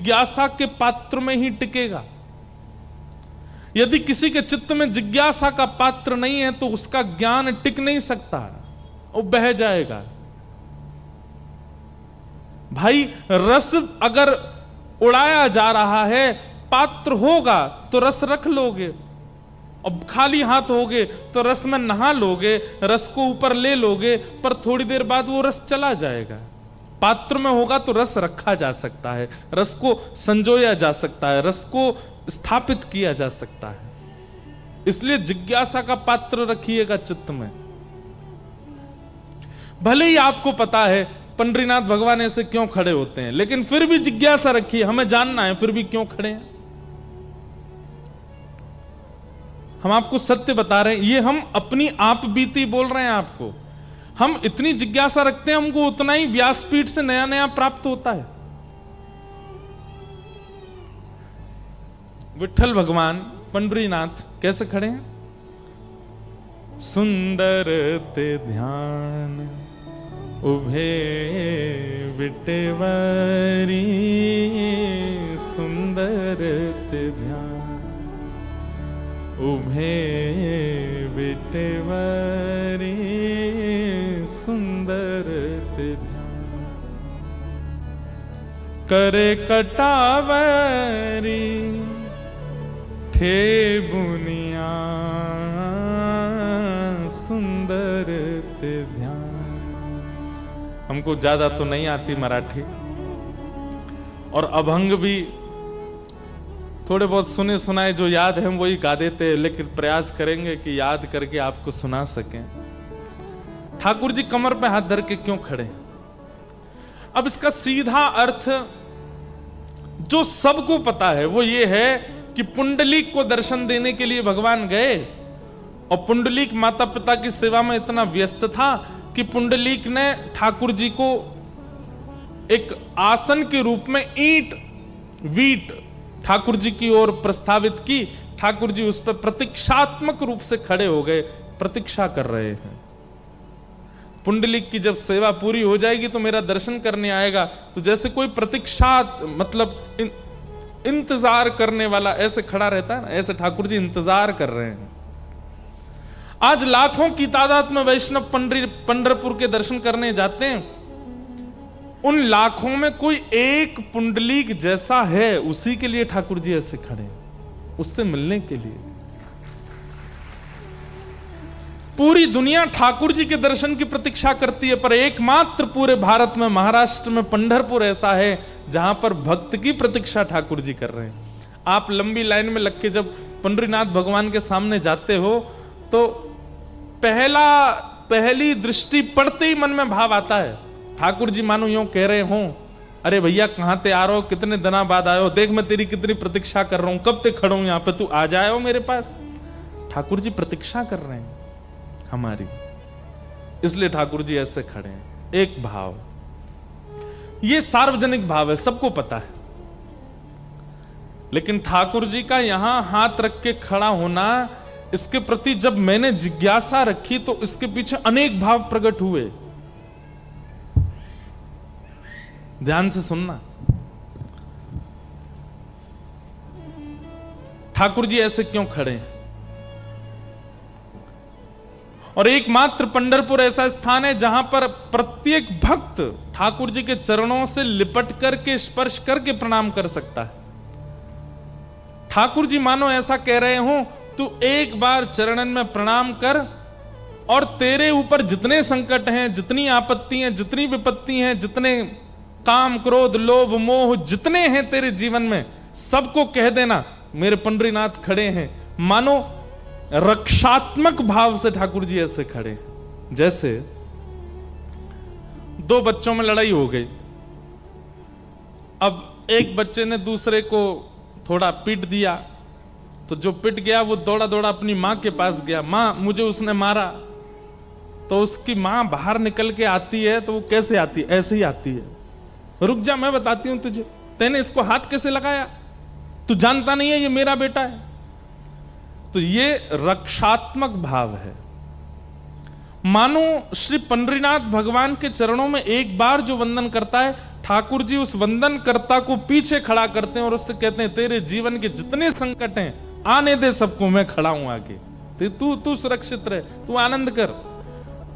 जिज्ञासा के पात्र में ही टिकेगा। यदि किसी के चित्त में जिज्ञासा का पात्र नहीं है तो उसका ज्ञान टिक नहीं सकता, वो बह जाएगा। भाई रस अगर उड़ाया जा रहा है, पात्र होगा तो रस रख लोगे, अब खाली हाथ होगे तो रस में नहा लोगे, रस को ऊपर ले लोगे, पर थोड़ी देर बाद वो रस चला जाएगा। पात्र में होगा तो रस रखा जा सकता है, रस को संजोया जा सकता है, रस को स्थापित किया जा सकता है। इसलिए जिज्ञासा का पात्र रखिएगा चित्त में। भले ही आपको पता है पंडरीनाथ भगवान ऐसे क्यों खड़े होते हैं, लेकिन फिर भी जिज्ञासा रखिए, हमें जानना है फिर भी क्यों खड़े हैं। हम आपको सत्य बता रहे हैं, ये हम अपनी आप बीती बोल रहे हैं आपको। हम इतनी जिज्ञासा रखते हैं, हमको उतना ही व्यासपीठ से नया नया प्राप्त होता है। विठ्ठल भगवान पंडरीनाथ कैसे खड़े हैं? सुंदर ते ध्यान उभे विटेवरी, सुंदर ते ध्यान उभे विटेवरी, सुंदर ते ध्यान करे कटावरी, ठे बुनिया सुंदर ते ध्यान। हमको ज्यादा तो नहीं आती मराठी, और अभंग भी थोड़े बहुत सुने सुनाए जो याद है हम वही गा देते हैं, लेकिन प्रयास करेंगे कि याद करके आपको सुना सकें। ठाकुर जी कमर पे हाथ धर के क्यों खड़े? अब इसका सीधा अर्थ जो सबको पता है वो ये है कि पुंडलीक को दर्शन देने के लिए भगवान गए, और पुंडलीक माता पिता की सेवा में इतना व्यस्त था कि पुंडलीक ने ठाकुर जी को एक आसन के रूप में ईंट वीट ठाकुर जी की ओर प्रस्तावित की। ठाकुर जी उस पर प्रतीक्षात्मक रूप से खड़े हो गए, प्रतीक्षा कर रहे हैं। पुंडलीक की जब सेवा पूरी हो जाएगी तो मेरा दर्शन करने आएगा, तो जैसे कोई प्रतीक्षा मतलब इंतजार करने वाला ऐसे खड़ा रहता है ना, ऐसे ठाकुर जी इंतजार कर रहे हैं। आज लाखों की तादाद में वैष्णव पंढरपुर के दर्शन करने जाते हैं, उन लाखों में कोई एक पुंडलीक जैसा है, उसी के लिए ठाकुर जी ऐसे खड़े हैं, उससे मिलने के लिए। पूरी दुनिया ठाकुर जी के दर्शन की प्रतीक्षा करती है, पर एकमात्र पूरे भारत में महाराष्ट्र में पंढरपुर ऐसा है जहां पर भक्त की प्रतीक्षा ठाकुर जी कर रहे हैं। आप लंबी लाइन में लग के जब पंडरीनाथ भगवान के सामने जाते हो तो पहली दृष्टि पड़ते ही मन में भाव आता है, ठाकुर जी मानो यूं कह रहे हो, अरे भैया कहां ते आ रहे हो, कितने दिनों बाद आए हो, देख मैं तेरी कितनी प्रतीक्षा कर रहा हूं, कब तक खड़ा हूं यहां पे, तू आ जाए हो मेरे पास। ठाकुर जी प्रतीक्षा कर रहे हैं हमारी, इसलिए ठाकुर जी ऐसे खड़े हैं। एक भाव, ये सार्वजनिक भाव है, सबको पता है, लेकिन ठाकुर जी का यहां हाथ रख के खड़ा होना, इसके प्रति जब मैंने जिज्ञासा रखी तो इसके पीछे अनेक भाव प्रकट हुए। ध्यान से सुनना। ठाकुर जी ऐसे क्यों खड़े हैं? और एकमात्र पंढरपुर ऐसा स्थान है जहां पर प्रत्येक भक्त ठाकुर जी के चरणों से लिपट करके स्पर्श करके प्रणाम कर सकता है। ठाकुर जी मानो ऐसा कह रहे हो, तू एक बार चरणन में प्रणाम कर, और तेरे ऊपर जितने संकट हैं, जितनी आपत्ति हैं, जितनी विपत्ति हैं, जितने काम क्रोध लोभ मोह जितने हैं तेरे जीवन में, सबको कह देना मेरे पंडरीनाथ खड़े हैं। मानो रक्षात्मक भाव से ठाकुर जी ऐसे खड़े, जैसे दो बच्चों में लड़ाई हो गई, अब एक बच्चे ने दूसरे को थोड़ा पीट दिया, तो जो पिट गया वो दौड़ा दौड़ा अपनी मां के पास गया, मां मुझे उसने मारा। तो उसकी मां बाहर निकल के आती है, तो वो कैसे आती है? ऐसे ही आती है, रुक जा मैं बताती हूं तुझे, तैने इसको हाथ कैसे लगाया, तू जानता नहीं है ये मेरा बेटा है। तो ये रक्षात्मक भाव है। मानो श्री पंडरीनाथ भगवान के चरणों में एक बार जो वंदन करता है, ठाकुर जी उस वंदनकर्ता को पीछे खड़ा करते हैं और उससे कहते हैं तेरे जीवन के जितने संकट हैं आने दे सबको, मैं खड़ा हूं आगे, तू सुरक्षित रहे, तू आनंद कर।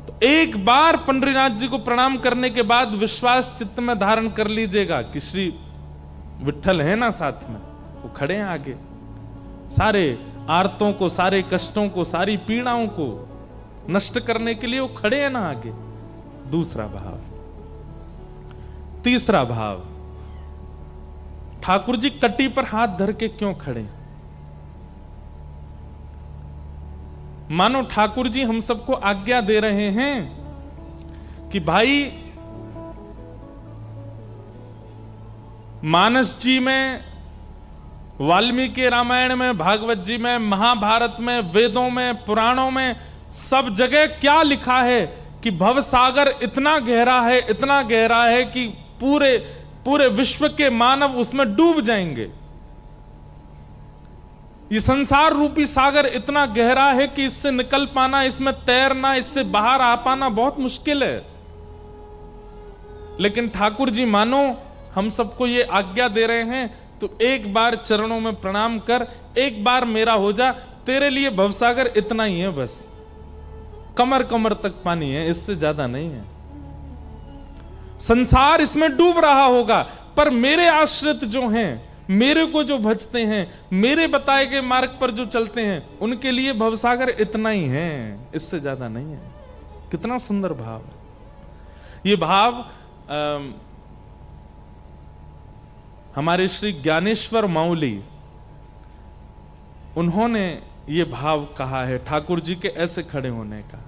तो एक बार पंडरीनाथ जी को प्रणाम करने के बाद विश्वास चित्त में धारण कर लीजिएगा कि श्री विठ्ठल है ना साथ में, वो खड़े हैं आगे, सारे आर्तों को, सारे कष्टों को, सारी पीड़ाओं को नष्ट करने के लिए वो खड़े हैं ना आगे। दूसरा भाव। तीसरा भाव, ठाकुर जी कटी पर हाथ धर के क्यों खड़े? मानो ठाकुर जी हम सबको आज्ञा दे रहे हैं कि भाई मानस जी में, वाल्मीकि रामायण में, भागवत जी में, महाभारत में, वेदों में, पुराणों में, सब जगह क्या लिखा है कि भवसागर इतना गहरा है, इतना गहरा है कि पूरे पूरे विश्व के मानव उसमें डूब जाएंगे। ये संसार रूपी सागर इतना गहरा है कि इससे निकल पाना, इसमें तैरना, इससे बाहर आ पाना बहुत मुश्किल है। लेकिन ठाकुर जी मानो हम सबको ये आज्ञा दे रहे हैं, तो एक बार चरणों में प्रणाम कर, एक बार मेरा हो जा, तेरे लिए भवसागर इतना ही है, बस कमर कमर तक पानी है, इससे ज्यादा नहीं है। संसार इसमें डूब रहा होगा, पर मेरे आश्रित जो हैं, मेरे को जो भजते हैं, मेरे बताए गए मार्ग पर जो चलते हैं, उनके लिए भवसागर इतना ही है, इससे ज्यादा नहीं है। कितना सुंदर भाव है ये भाव। हमारे श्री ज्ञानेश्वर माउली, उन्होंने ये भाव कहा है ठाकुर जी के ऐसे खड़े होने का,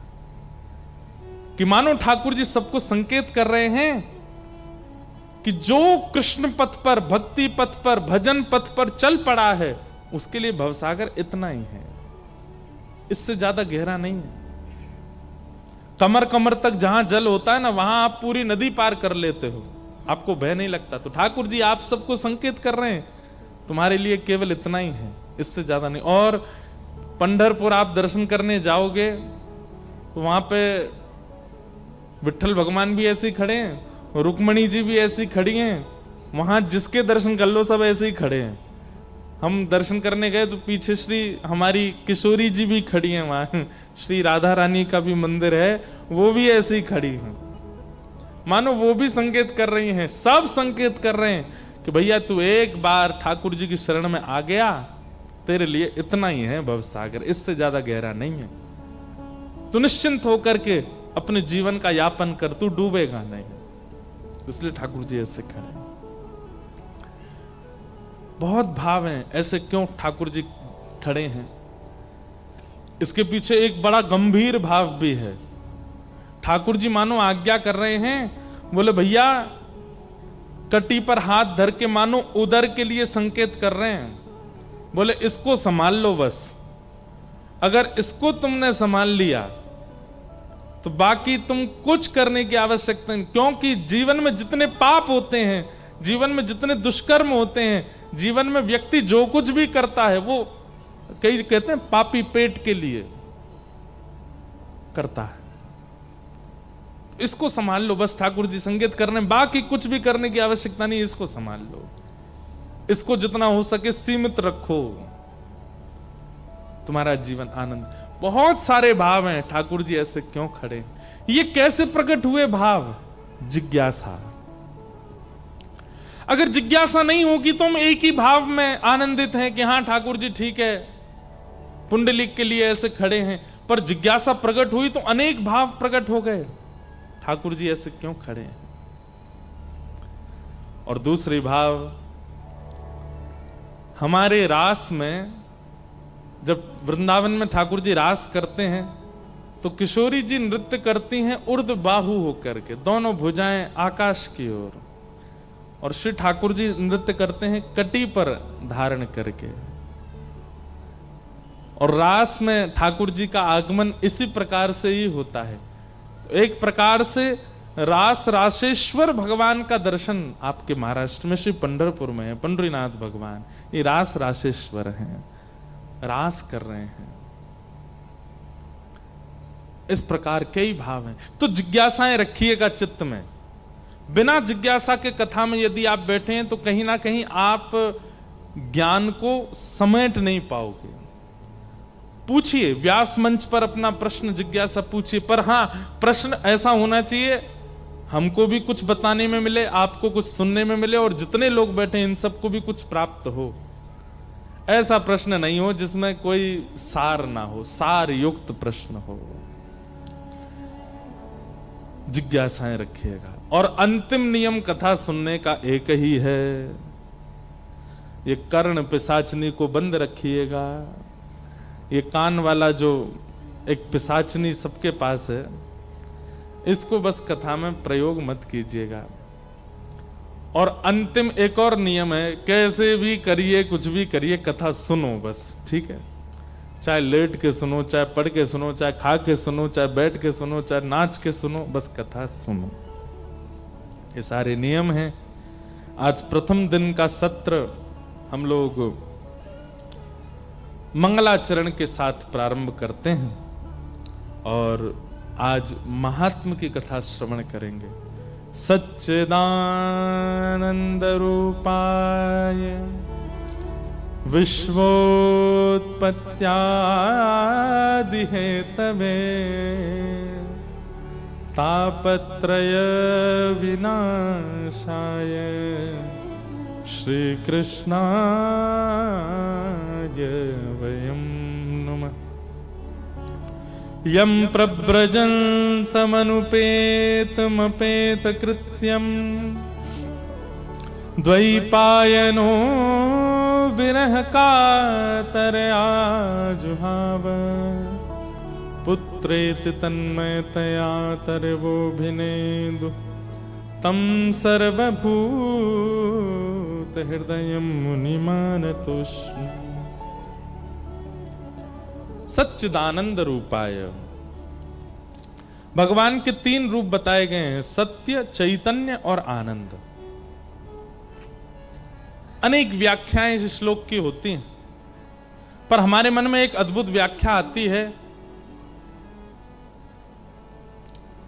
कि मानो ठाकुर जी सबको संकेत कर रहे हैं कि जो कृष्ण पथ पर, भक्ति पथ पर, भजन पथ पर चल पड़ा है, उसके लिए भवसागर इतना ही है, इससे ज्यादा गहरा नहीं है। कमर कमर तक जहां जल होता है ना, वहां आप पूरी नदी पार कर लेते हो, आपको भय नहीं लगता। तो ठाकुर जी आप सबको संकेत कर रहे हैं, तुम्हारे लिए केवल इतना ही है, इससे ज्यादा नहीं। और पंढरपुर आप दर्शन करने जाओगे तो वहां पे विठ्ठल भगवान भी ऐसे ही खड़े हैं, रुक्मणी जी भी ऐसी खड़ी हैं, वहां जिसके दर्शन कर लो सब ऐसे ही खड़े हैं। हम दर्शन करने गए तो पीछे श्री हमारी किशोरी जी भी खड़ी हैं, वहां श्री राधा रानी का भी मंदिर है, वो भी ऐसे ही खड़ी हैं। मानो वो भी संकेत कर रही हैं, सब संकेत कर रहे हैं कि भैया तू एक बार ठाकुर जी की शरण में आ गया, तेरे लिए इतना ही है भवसागर, इससे ज्यादा गहरा नहीं है। तू निश्चिंत होकर के अपने जीवन का यापन कर, तू डूबेगा नहीं। इसलिए ठाकुर जी ऐसे खड़े हैं। बहुत भाव हैं, ऐसे क्यों ठाकुर जी खड़े हैं? इसके पीछे एक बड़ा गंभीर भाव भी है। ठाकुर जी मानो आज्ञा कर रहे हैं, बोले भैया कटी पर हाथ धर के मानो उदर के लिए संकेत कर रहे हैं, बोले इसको संभाल लो बस। अगर इसको तुमने संभाल लिया तो बाकी तुम कुछ करने की आवश्यकता नहीं, क्योंकि जीवन में जितने पाप होते हैं, जीवन में जितने दुष्कर्म होते हैं, जीवन में व्यक्ति जो कुछ भी करता है वो कई कहते हैं पापी पेट के लिए करता है। इसको संभाल लो बस, ठाकुर जी संकेत करने, बाकी कुछ भी करने की आवश्यकता नहीं, इसको संभाल लो, इसको जितना हो सके सीमित रखो, तुम्हारा जीवन आनंद। बहुत सारे भाव हैं, ठाकुर जी ऐसे क्यों खड़े? ये कैसे प्रकट हुए भाव? जिज्ञासा। अगर जिज्ञासा नहीं होगी तो हम एक ही भाव में आनंदित हैं कि हां ठाकुर जी ठीक है, पुंडलिक के लिए ऐसे खड़े हैं, पर जिज्ञासा प्रकट हुई तो अनेक भाव प्रकट हो गए, ठाकुर जी ऐसे क्यों खड़े हैं? और दूसरी भाव, हमारे रास में जब वृंदावन में ठाकुर जी रास करते हैं तो किशोरी जी नृत्य करती हैं उर्ध बाहु होकर के, दोनों भुजाएं आकाश की ओर, और श्री ठाकुर जी नृत्य करते हैं कटी पर धारण करके। और रास में ठाकुर जी का आगमन इसी प्रकार से ही होता है। तो एक प्रकार से रास रासेश्वर भगवान का दर्शन आपके महाराष्ट्र में श्री पंढरपुर में है। पंढरीनाथ भगवान ये रास रासेश्वर हैं, रास कर रहे हैं। इस प्रकार कई भाव हैं। तो जिज्ञासाएं रखिएगा चित्त में, बिना जिज्ञासा के कथा में यदि आप बैठे हैं तो कहीं ना कहीं आप ज्ञान को समेट नहीं पाओगे। पूछिए, व्यास मंच पर अपना प्रश्न जिज्ञासा पूछिए, पर हां प्रश्न ऐसा होना चाहिए हमको भी कुछ बताने में मिले, आपको कुछ सुनने में मिले, और जितने लोग बैठे इन सबको भी कुछ प्राप्त हो। ऐसा प्रश्न नहीं हो जिसमें कोई सार ना हो, सार युक्त प्रश्न हो। जिज्ञासाएं रखिएगा। और अंतिम नियम कथा सुनने का एक ही है, ये कर्ण पिशाचनी को बंद रखिएगा। ये कान वाला जो एक पिशाचनी सबके पास है, इसको बस कथा में प्रयोग मत कीजिएगा। और अंतिम एक और नियम है, कैसे भी करिए, कुछ भी करिए, कथा सुनो बस, ठीक है। चाहे लेट के सुनो, चाहे पढ़ के सुनो, चाहे खा के सुनो, चाहे बैठ के सुनो, चाहे नाच के सुनो, बस कथा सुनो। ये सारे नियम हैं। आज प्रथम दिन का सत्र हम लोग मंगलाचरण के साथ प्रारंभ करते हैं और आज महात्मा की कथा श्रवण करेंगे। सच्चिदानंद रूपाय विश्वोत्पत्त्यादि हेतवे तापत्रय विनाशाय श्री कृष्णाय वयं नमः। यं प्रव्रजन्तमनुपेतमपेतकृत्यं द्वैपायनो विरह कातरया जुहाव पुत्रेति तन्मयतया तरवोभिनेदु तं सर्वभूत हृदयं मुनिमानतोऽस्मि। सच्चिदानंद रूपाय, भगवान के 3 रूप बताए गए हैं, सत्य, चैतन्य और आनंद। अनेक व्याख्याएं इस श्लोक की होती हैं, पर हमारे मन में एक अद्भुत व्याख्या आती है।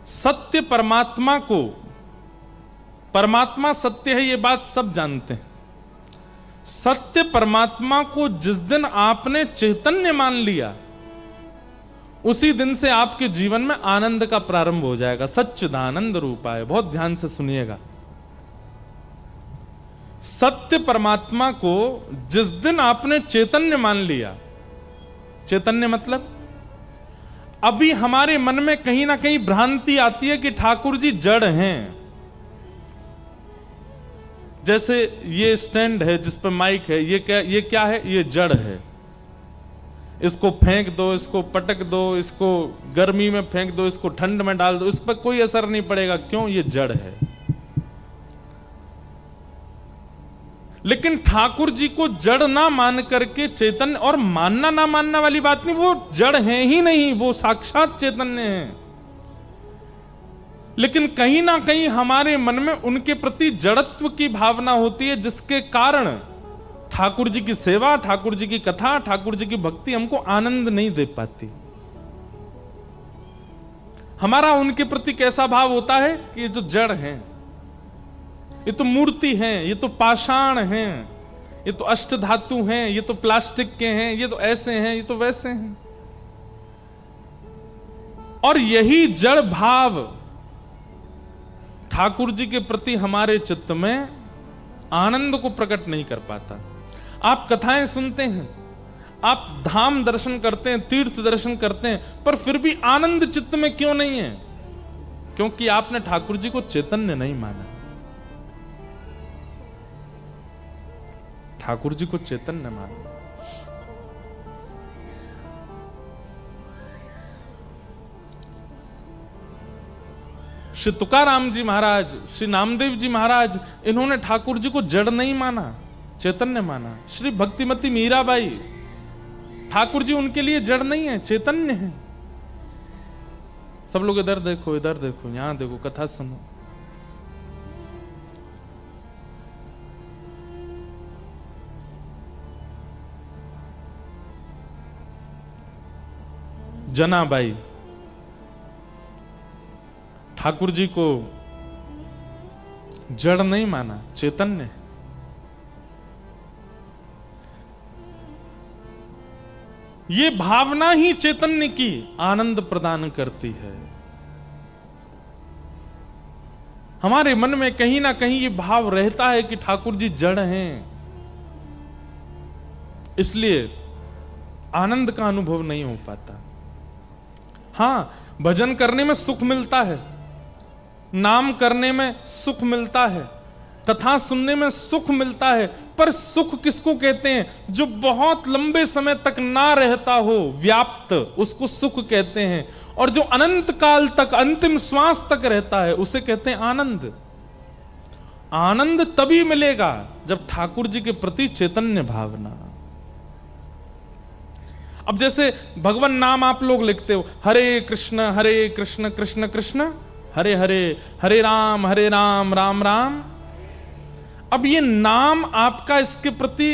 सत्य परमात्मा को, परमात्मा सत्य है ये बात सब जानते हैं। सत्य परमात्मा को जिस दिन आपने चैतन्य मान लिया, उसी दिन से आपके जीवन में आनंद का प्रारंभ हो जाएगा। सच्चिदानंद रूपाय, बहुत ध्यान से सुनिएगा। सत्य परमात्मा को जिस दिन आपने चैतन्य मान लिया, चैतन्य मतलब अभी हमारे मन में कहीं ना कहीं भ्रांति आती है कि ठाकुर जी जड़ हैं। जैसे ये स्टैंड है जिस पर माइक है, ये क्या है? ये जड़ है। इसको फेंक दो, इसको पटक दो, इसको गर्मी में फेंक दो, इसको ठंड में डाल दो, इस पर कोई असर नहीं पड़ेगा। क्यों? ये जड़ है। लेकिन ठाकुर जी को जड़ ना मान करके चैतन्य, और मानना ना मानना वाली बात नहीं, वो जड़ है ही नहीं, वो साक्षात चैतन्य है। लेकिन कहीं ना कहीं हमारे मन में उनके प्रति जड़त्व की भावना होती है, जिसके कारण ठाकुर जी की सेवा, ठाकुर जी की कथा, ठाकुर जी की भक्ति हमको आनंद नहीं दे पाती। हमारा उनके प्रति कैसा भाव होता है कि ये तो जड़ हैं, ये तो मूर्ति हैं, ये तो पाषाण हैं, ये तो अष्टधातु हैं, ये तो प्लास्टिक के हैं, ये तो ऐसे हैं, ये तो वैसे हैं। और यही जड़ भाव ठाकुर जी के प्रति हमारे चित्त में आनंद को प्रकट नहीं कर पाता। आप कथाएं सुनते हैं, आप धाम दर्शन करते हैं, तीर्थ दर्शन करते हैं, पर फिर भी आनंद चित्त में क्यों नहीं है? क्योंकि आपने ठाकुर जी को चैतन्य नहीं माना। ठाकुर जी को चैतन्य माना। श्री तुकाराम जी महाराज, श्री नामदेव जी महाराज, इन्होंने ठाकुर जी को जड़ नहीं माना, चैतन्य माना। श्री भक्तिमती मीराबाई, ठाकुर जी उनके लिए जड़ नहीं है, चैतन्य है। सब लोग इधर देखो, इधर देखो, यहां देखो, कथा सुनो। जनाबाई, ठाकुर जी को जड़ नहीं माना, चैतन्य है। ये भावना ही चैतन्य की आनंद प्रदान करती है। हमारे मन में कहीं ना कहीं ये भाव रहता है कि ठाकुर जी जड़ हैं, इसलिए आनंद का अनुभव नहीं हो पाता। हां, भजन करने में सुख मिलता है, नाम करने में सुख मिलता है, कथा सुनने में सुख मिलता है, पर सुख किसको कहते हैं? जो बहुत लंबे समय तक ना रहता हो व्याप्त, उसको सुख कहते हैं। और जो अनंत काल तक, अंतिम श्वास तक रहता है, उसे कहते हैं आनंद। आनंद तभी मिलेगा जब ठाकुर जी के प्रति चैतन्य भावना। अब जैसे भगवान नाम आप लोग लिखते हो, हरे कृष्ण कृष्ण कृष्ण हरे हरे, हरे राम राम राम। अब ये नाम आपका इसके प्रति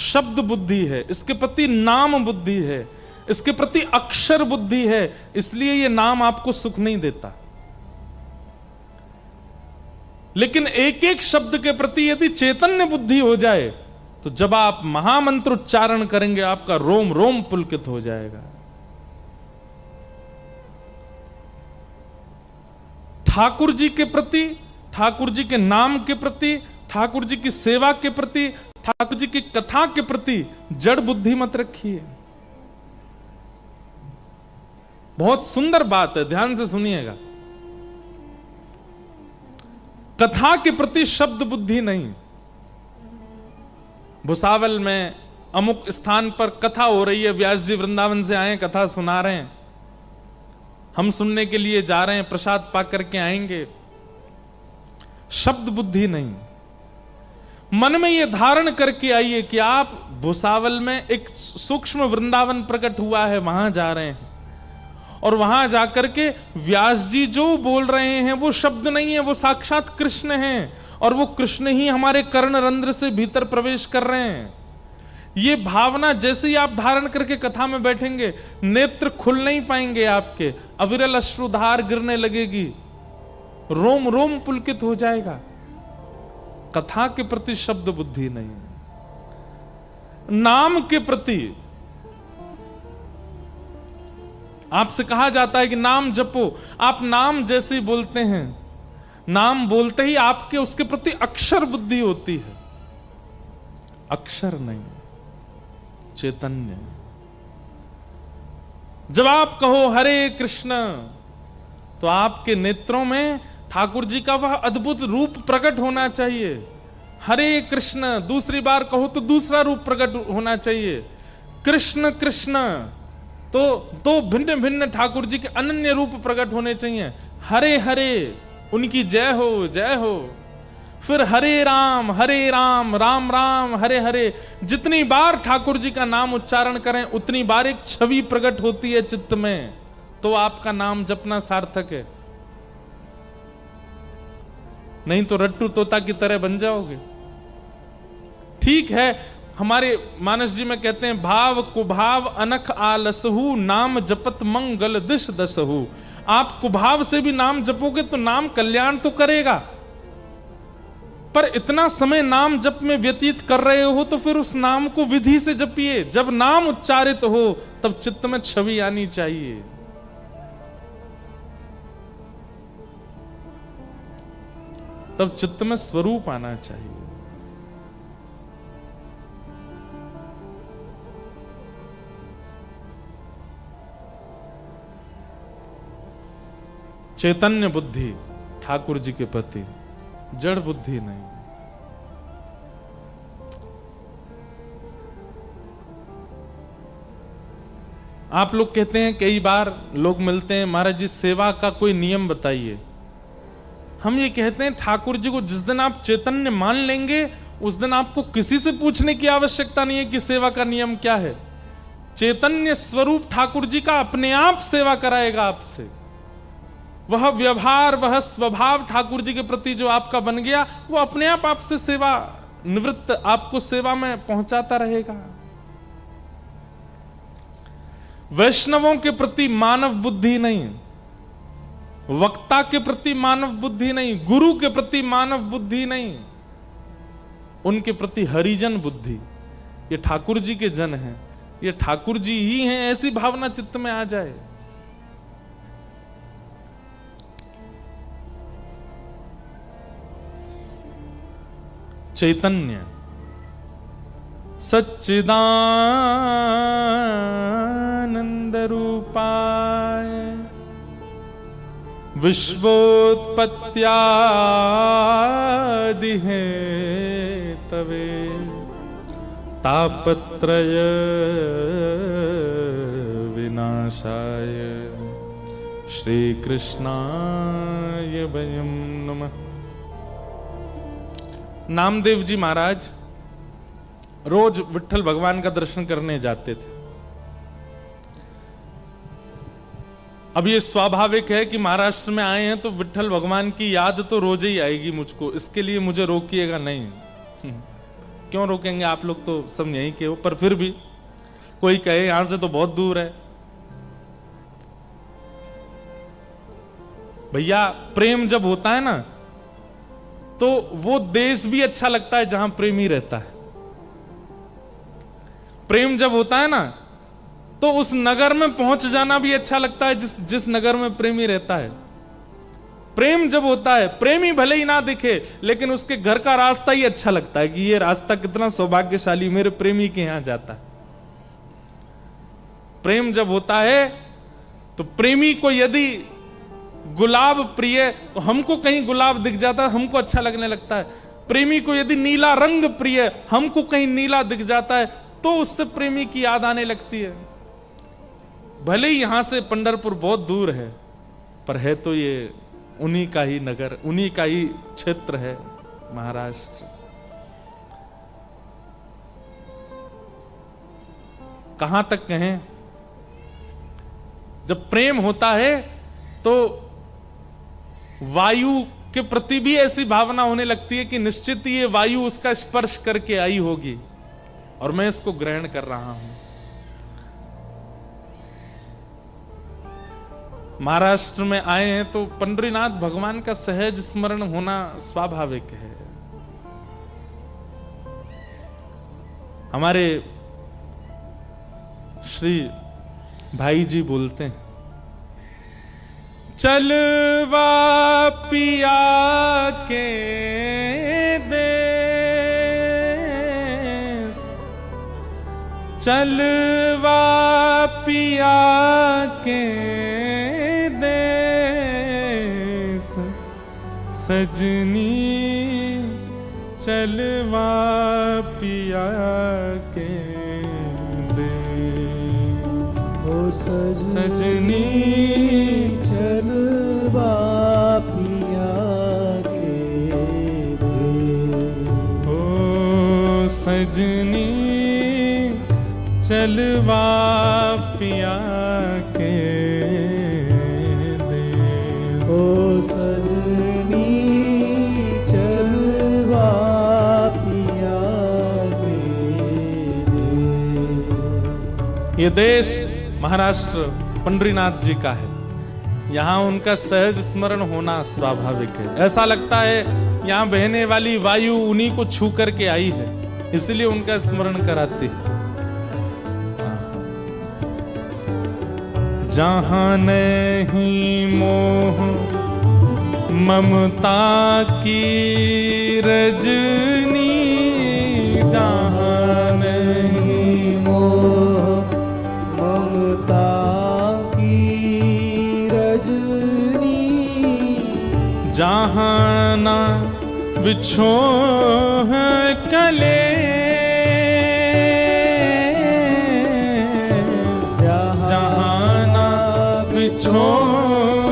शब्द बुद्धि है, इसके प्रति नाम बुद्धि है, इसके प्रति अक्षर बुद्धि है, इसलिए ये नाम आपको सुख नहीं देता। लेकिन एक एक शब्द के प्रति यदि चैतन्य बुद्धि हो जाए, तो जब आप महामंत्र उच्चारण करेंगे, आपका रोम रोम पुलकित हो जाएगा। ठाकुर जी के प्रति, ठाकुर जी के नाम के प्रति, ठाकुर जी की सेवा के प्रति, ठाकुर जी की कथा के प्रति जड़ बुद्धि मत रखिए। बहुत सुंदर बात है, ध्यान से सुनिएगा। कथा के प्रति शब्द बुद्धि नहीं। भुसावल में अमुक स्थान पर कथा हो रही है, व्यास जी वृंदावन से आए, कथा सुना रहे हैं, हम सुनने के लिए जा रहे हैं, प्रसाद पा करके आएंगे। शब्द बुद्धि नहीं, मन में यह धारण करके आइए कि आप भुसावल में एक सूक्ष्म वृंदावन प्रकट हुआ है, वहां जा रहे हैं, और वहां जाकर के व्यास जी जो बोल रहे हैं वो शब्द नहीं है, वो साक्षात कृष्ण हैं, और वो कृष्ण ही हमारे कर्ण रंध्र से भीतर प्रवेश कर रहे हैं। ये भावना जैसे ही आप धारण करके कथा में बैठेंगे, नेत्र खुल नहीं पाएंगे आपके, अविरल अश्रुधार गिरने लगेगी, रोम रोम पुलकित हो जाएगा। कथा के प्रति शब्द बुद्धि नहीं, नाम के प्रति आपसे कहा जाता है कि नाम जपो, आप नाम जैसे ही बोलते हैं, नाम बोलते ही आपके उसके प्रति अक्षर बुद्धि होती है, अक्षर नहीं, चैतन्य। जब आप कहो हरे कृष्ण, तो आपके नेत्रों में ठाकुर जी का वह अद्भुत रूप प्रकट होना चाहिए। हरे कृष्ण दूसरी बार कहो तो दूसरा रूप प्रकट होना चाहिए। कृष्ण कृष्ण तो दो भिन्न भिन्न ठाकुर जी के अनन्य रूप प्रकट होने चाहिए। हरे हरे उनकी जय हो, जय हो। फिर हरे राम राम राम हरे हरे। जितनी बार ठाकुर जी का नाम उच्चारण करें, उतनी बार एक छवि प्रकट होती है चित्त में, तो आपका नाम जपना सार्थक है। नहीं तो रट्टू तोता की तरह बन जाओगे। ठीक है, हमारे मानस जी में कहते हैं, भाव कुभाव अनख आलसहु, नाम जपत मंगल दिश दसहु। आप कुभाव से भी नाम जपोगे तो नाम कल्याण तो करेगा, पर इतना समय नाम जप में व्यतीत कर रहे हो तो फिर उस नाम को विधि से जपिए। जब नाम उच्चारित हो तब चित्त में छवि आनी चाहिए। तब चित्त में स्वरूप आना चाहिए। चैतन्य बुद्धि ठाकुर जी के प्रति, जड़ बुद्धि नहीं। आप लोग कहते हैं, कई बार लोग मिलते हैं, महाराज जी सेवा का कोई नियम बताइए। हम ये कहते हैं, ठाकुर जी को जिस दिन आप चैतन्य मान लेंगे, उस दिन आपको किसी से पूछने की आवश्यकता नहीं है कि सेवा का नियम क्या है। चैतन्य स्वरूप ठाकुर जी का अपने आप सेवा कराएगा आपसे। वह व्यवहार, वह स्वभाव ठाकुर जी के प्रति जो आपका बन गया, वो अपने आप आपसे सेवा निवृत्त, आपको सेवा में पहुंचाता रहेगा। वैष्णवों के प्रति मानव बुद्धि नहीं, वक्ता के प्रति मानव बुद्धि नहीं, गुरु के प्रति मानव बुद्धि नहीं, उनके प्रति हरिजन बुद्धि। ये ठाकुर जी के जन हैं, ये ठाकुर जी ही हैं, ऐसी भावना चित्त में आ जाए। चैतन्य सच्चिदानंद रूपाय विश्वोत्पत्त्यादि हेतवे तापत्रय विनाशाय श्री कृष्णाय वयं नमः। नामदेव जी महाराज रोज विट्ठल भगवान का दर्शन करने जाते थे। अब ये स्वाभाविक है कि महाराष्ट्र में आए हैं तो विट्ठल भगवान की याद तो रोज ही आएगी मुझको, इसके लिए मुझे रोकिएगा नहीं। क्यों रोकेंगे, आप लोग तो सब यहीं के हो। पर फिर भी कोई कहे यहां से तो बहुत दूर है, भैया प्रेम जब होता है ना तो वो देश भी अच्छा लगता है जहां प्रेमी रहता है। प्रेम जब होता है ना तो उस नगर में पहुंच जाना भी अच्छा लगता है जिस नगर में प्रेमी रहता है। प्रेम जब होता है, प्रेमी भले ही ना दिखे लेकिन उसके घर का रास्ता ही अच्छा लगता है कि ये रास्ता कितना सौभाग्यशाली, मेरे प्रेमी के यहां जाता है। प्रेम जब होता है तो प्रेमी को यदि गुलाब प्रिय तो हमको कहीं गुलाब दिख जाता है, हमको अच्छा लगने लगता है। प्रेमी को यदि नीला रंग प्रिय, हमको कहीं नीला दिख जाता है तो उससे प्रेमी की याद आने लगती है। भले ही यहां से पंढरपुर बहुत दूर है पर है तो ये उन्हीं का ही नगर, उन्हीं का ही क्षेत्र है महाराष्ट्र। कहां तक कहें, जब प्रेम होता है तो वायु के प्रति भी ऐसी भावना होने लगती है कि निश्चित ही ये वायु उसका स्पर्श करके आई होगी और मैं इसको ग्रहण कर रहा हूं। महाराष्ट्र में आए हैं तो पंढरीनाथ भगवान का सहज स्मरण होना स्वाभाविक है। हमारे श्री भाई जी बोलते हैं, चलवा पिया के देश, चलवा पिया के देश, सजनी चलवा पिया के देश, ओ सजनी चलवा पिया के देश, ओ सजनी चलवा पिया के देश, ओ सजनी चलवा पिया के देश। ये देश महाराष्ट्र पंढरीनाथ जी का है, यहां उनका सहज स्मरण होना स्वाभाविक है। ऐसा लगता है यहां बहने वाली वायु उन्हीं को छू करके आई है, इसलिए उनका स्मरण कराती है। जहां नहीं मोह ममता की रजनी, जहां नहीं मोह ममता की रजनी, जहां ना बिछो है कलेश, जहां ना बिछो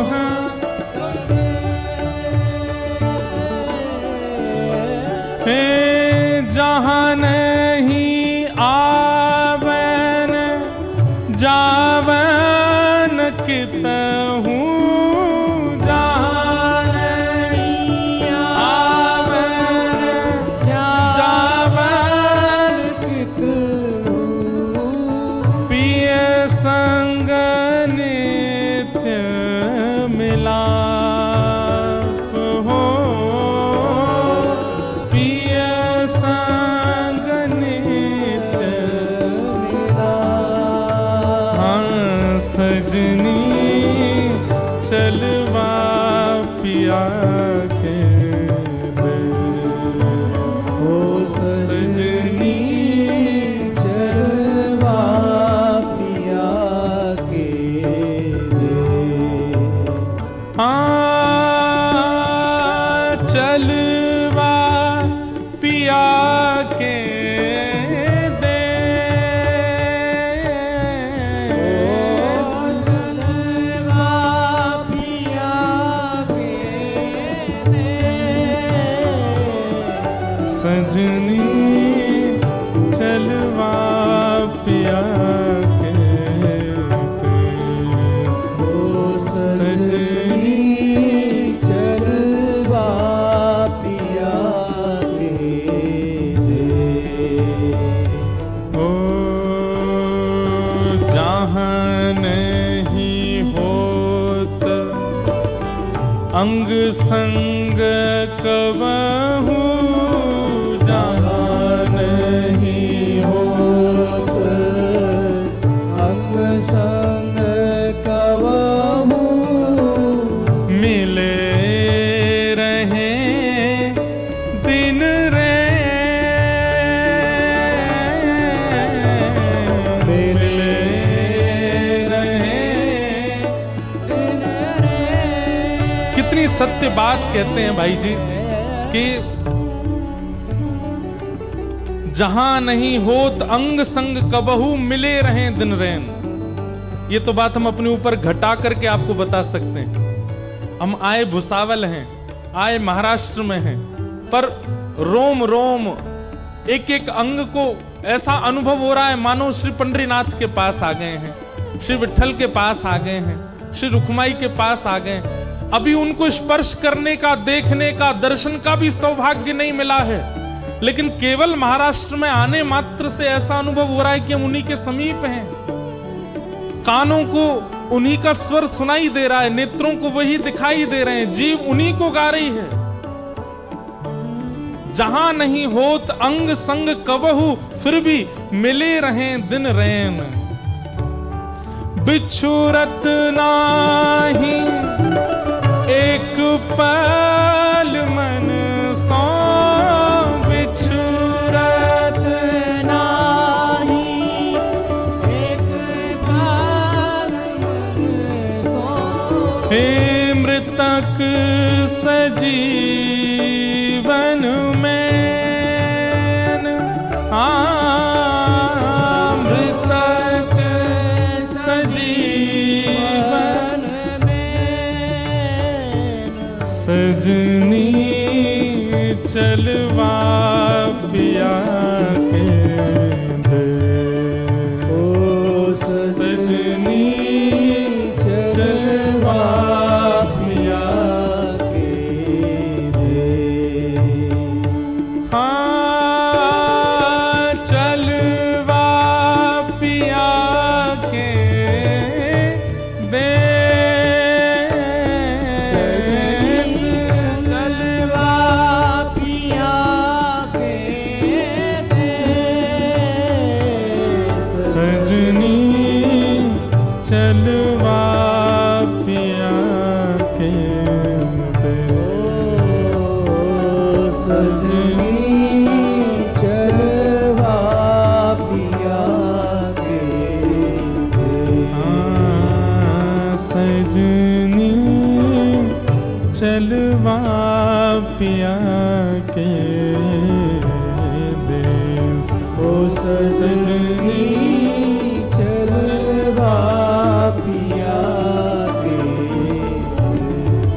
है कलेश, जहां नहीं आवन जावन कितहूँ, जहां नहीं आवन जावन पिया के देश। ओ सजनी चलवा पिया के देश। चलवा पिया के देश। चलवा पिया के देश। सजनी चलवा पिया के देश। ओ सजनी चलवा पिया के देश। ओ जहाँ नहीं होत अंग संग कबहू, जहाँ नहीं होत अंग संग कबहू। मिले रहे दिन मिले रहे। कितनी सत्य बात कहते हैं भाई जी कि जहां नहीं होत अंग संग कबहू, मिले रहे दिन रैन। ये तो बात हम अपने ऊपर घटा करके आपको बता सकते हैं। हम आए भुसावल हैं, आए महाराष्ट्र में हैं, पर रोम रोम एक एक अंग को ऐसा अनुभव हो रहा है मानो श्री पंडरीनाथ के पास आ गए हैं, श्री विठल के पास आ गए हैं, श्री रुक्माई के पास आ गए हैं। अभी उनको स्पर्श करने का, देखने का, दर्शन का भी सौभाग्य नहीं मिला है, लेकिन केवल महाराष्ट्र में आने मात्र से ऐसा अनुभव हो रहा है कि हम उन्हीं के समीप हैं। कानों को उन्हीं का स्वर सुनाई दे रहा है, नेत्रों को वही दिखाई दे रहे हैं, जीव उन्हीं को गा रही है। जहां नहीं होत अंग संग कबहू, फिर भी मिले रहे दिन रैन। बिछुरत नाही एक पल मन सो, बिछुरत नाही एक पल मन सो। हे मृतक सजीवन में, मृतक सजीवन में। सजनी चलवा पिया के देश। ओ सजनी चलवा पिया के देश। हाँ चलवा पिया के देश। चलवा पिया के देश। सजनी चलवा पिया के देश। सजनी चलवा पिया के देश। सजनी चलवा पिया के देश। ओ सजनी चलवा पिया के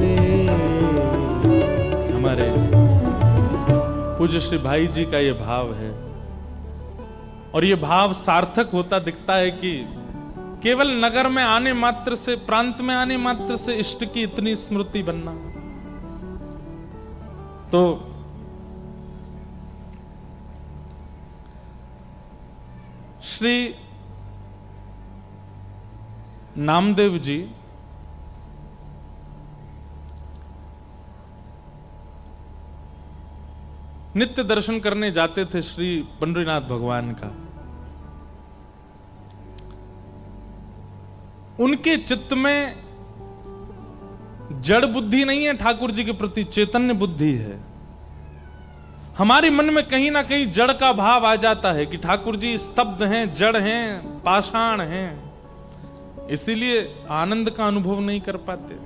देश। हमारे पूज्य श्री भाई जी का ये भाव है, और ये भाव सार्थक होता दिखता है कि केवल नगर में आने मात्र से, प्रांत में आने मात्र से इष्ट की इतनी स्मृति बनना। तो श्री नामदेव जी नित्य दर्शन करने जाते थे श्री पंडरीनाथ भगवान का। उनके चित्त में जड़ बुद्धि नहीं है ठाकुर जी के प्रति, चैतन्य बुद्धि है। हमारे मन में कहीं ना कहीं जड़ का भाव आ जाता है कि ठाकुर जी स्तब्ध हैं, जड़ हैं, पाषाण हैं, इसीलिए आनंद का अनुभव नहीं कर पाते।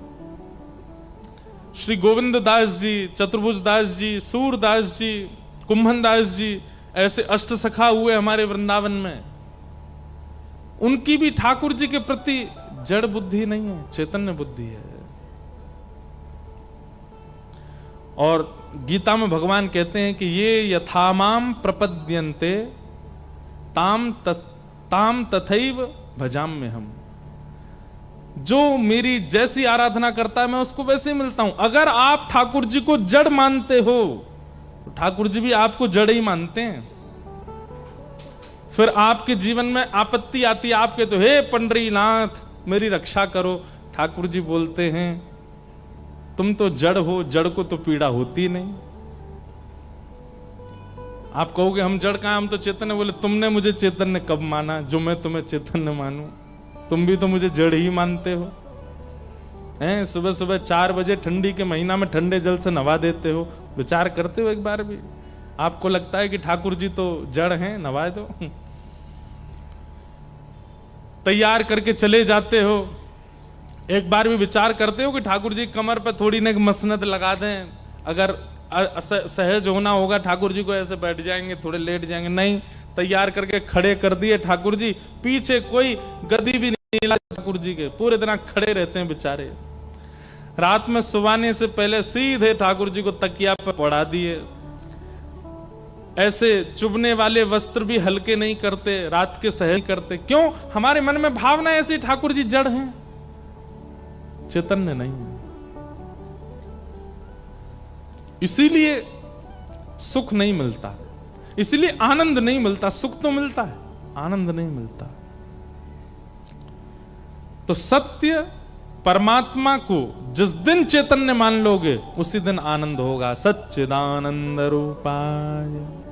श्री गोविंद दास जी, चतुर्भुज दास जी, सूरदास जी, कुंभन दास जी, ऐसे अष्ट सखा हुए हमारे वृंदावन में, उनकी भी ठाकुर जी के प्रति जड़ बुद्धि नहीं है, चैतन्य बुद्धि है। और गीता में भगवान कहते हैं कि ये यथामाम प्रपद्यन्ते ताम तथैव भजाम्य हम। जो मेरी जैसी आराधना करता है मैं उसको वैसे ही मिलता हूं। अगर आप ठाकुर जी को जड़ मानते हो तो ठाकुर जी भी आपको जड़ ही मानते हैं। फिर आपके जीवन में आपत्ति आती है, आपके तो हे पंडरीनाथ मेरी रक्षा करो, ठाकुर जी बोलते हैं तुम तो जड़ हो, जड़ को तो पीड़ा होती नहीं। आप कहोगे हम जड़ कहां, हम तो चैतन्य। बोले तुमने मुझे चैतन्य कब माना जो मैं तुम्हें चैतन्य मानूं? तुम भी तो मुझे जड़ ही मानते हो। हैं, सुबह सुबह 4 बजे ठंडी के महीना में ठंडे जल से नवा देते हो। विचार करते हो एक बार भी? आपको लगता है कि ठाकुर जी तो जड़ हैं, नवा दो। तैयार करके चले जाते हो, एक बार भी विचार करते हो कि ठाकुर जी कमर पर थोड़ी ना मसनद लगा दें, अगर सहज होना होगा ठाकुर जी को ऐसे बैठ जाएंगे, थोड़े लेट जाएंगे? नहीं, तैयार करके खड़े कर दिए ठाकुर जी, पीछे कोई गदी भी नहीं लगा ठाकुर जी के, पूरे दिन खड़े रहते हैं बेचारे। रात में सुवाने से पहले सीधे ठाकुर जी को तकिया पर पड़ा दिए। ऐसे चुभने वाले वस्त्र भी हल्के नहीं करते, रात के सहज करते। क्यों? हमारे मन में भावना ऐसी, ठाकुर जी जड़ हैं, चैतन्य नहीं है। इसीलिए सुख नहीं मिलता, इसीलिए आनंद नहीं मिलता। सुख तो मिलता है, आनंद नहीं मिलता। तो सत्य परमात्मा को जिस दिन चैतन्य मान लोगे उसी दिन आनंद होगा। सच्चिदानंद रूपाय,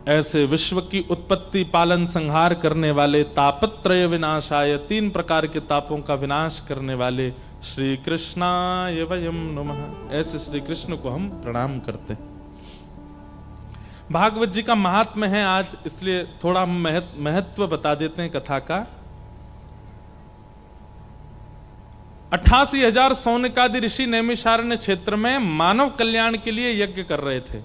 ऐसे विश्व की उत्पत्ति पालन संहार करने वाले, तापत्रय विनाशाय, 3 प्रकार के तापों का विनाश करने वाले श्री कृष्णाय वयम नमः, ऐसे श्री कृष्ण को हम प्रणाम करते हैं। भागवत जी का महात्म्य है आज, इसलिए थोड़ा महत्व बता देते हैं कथा का। 88,000 सौनकादि ऋषि नैमिषारण्य क्षेत्र में मानव कल्याण के लिए यज्ञ कर रहे थे।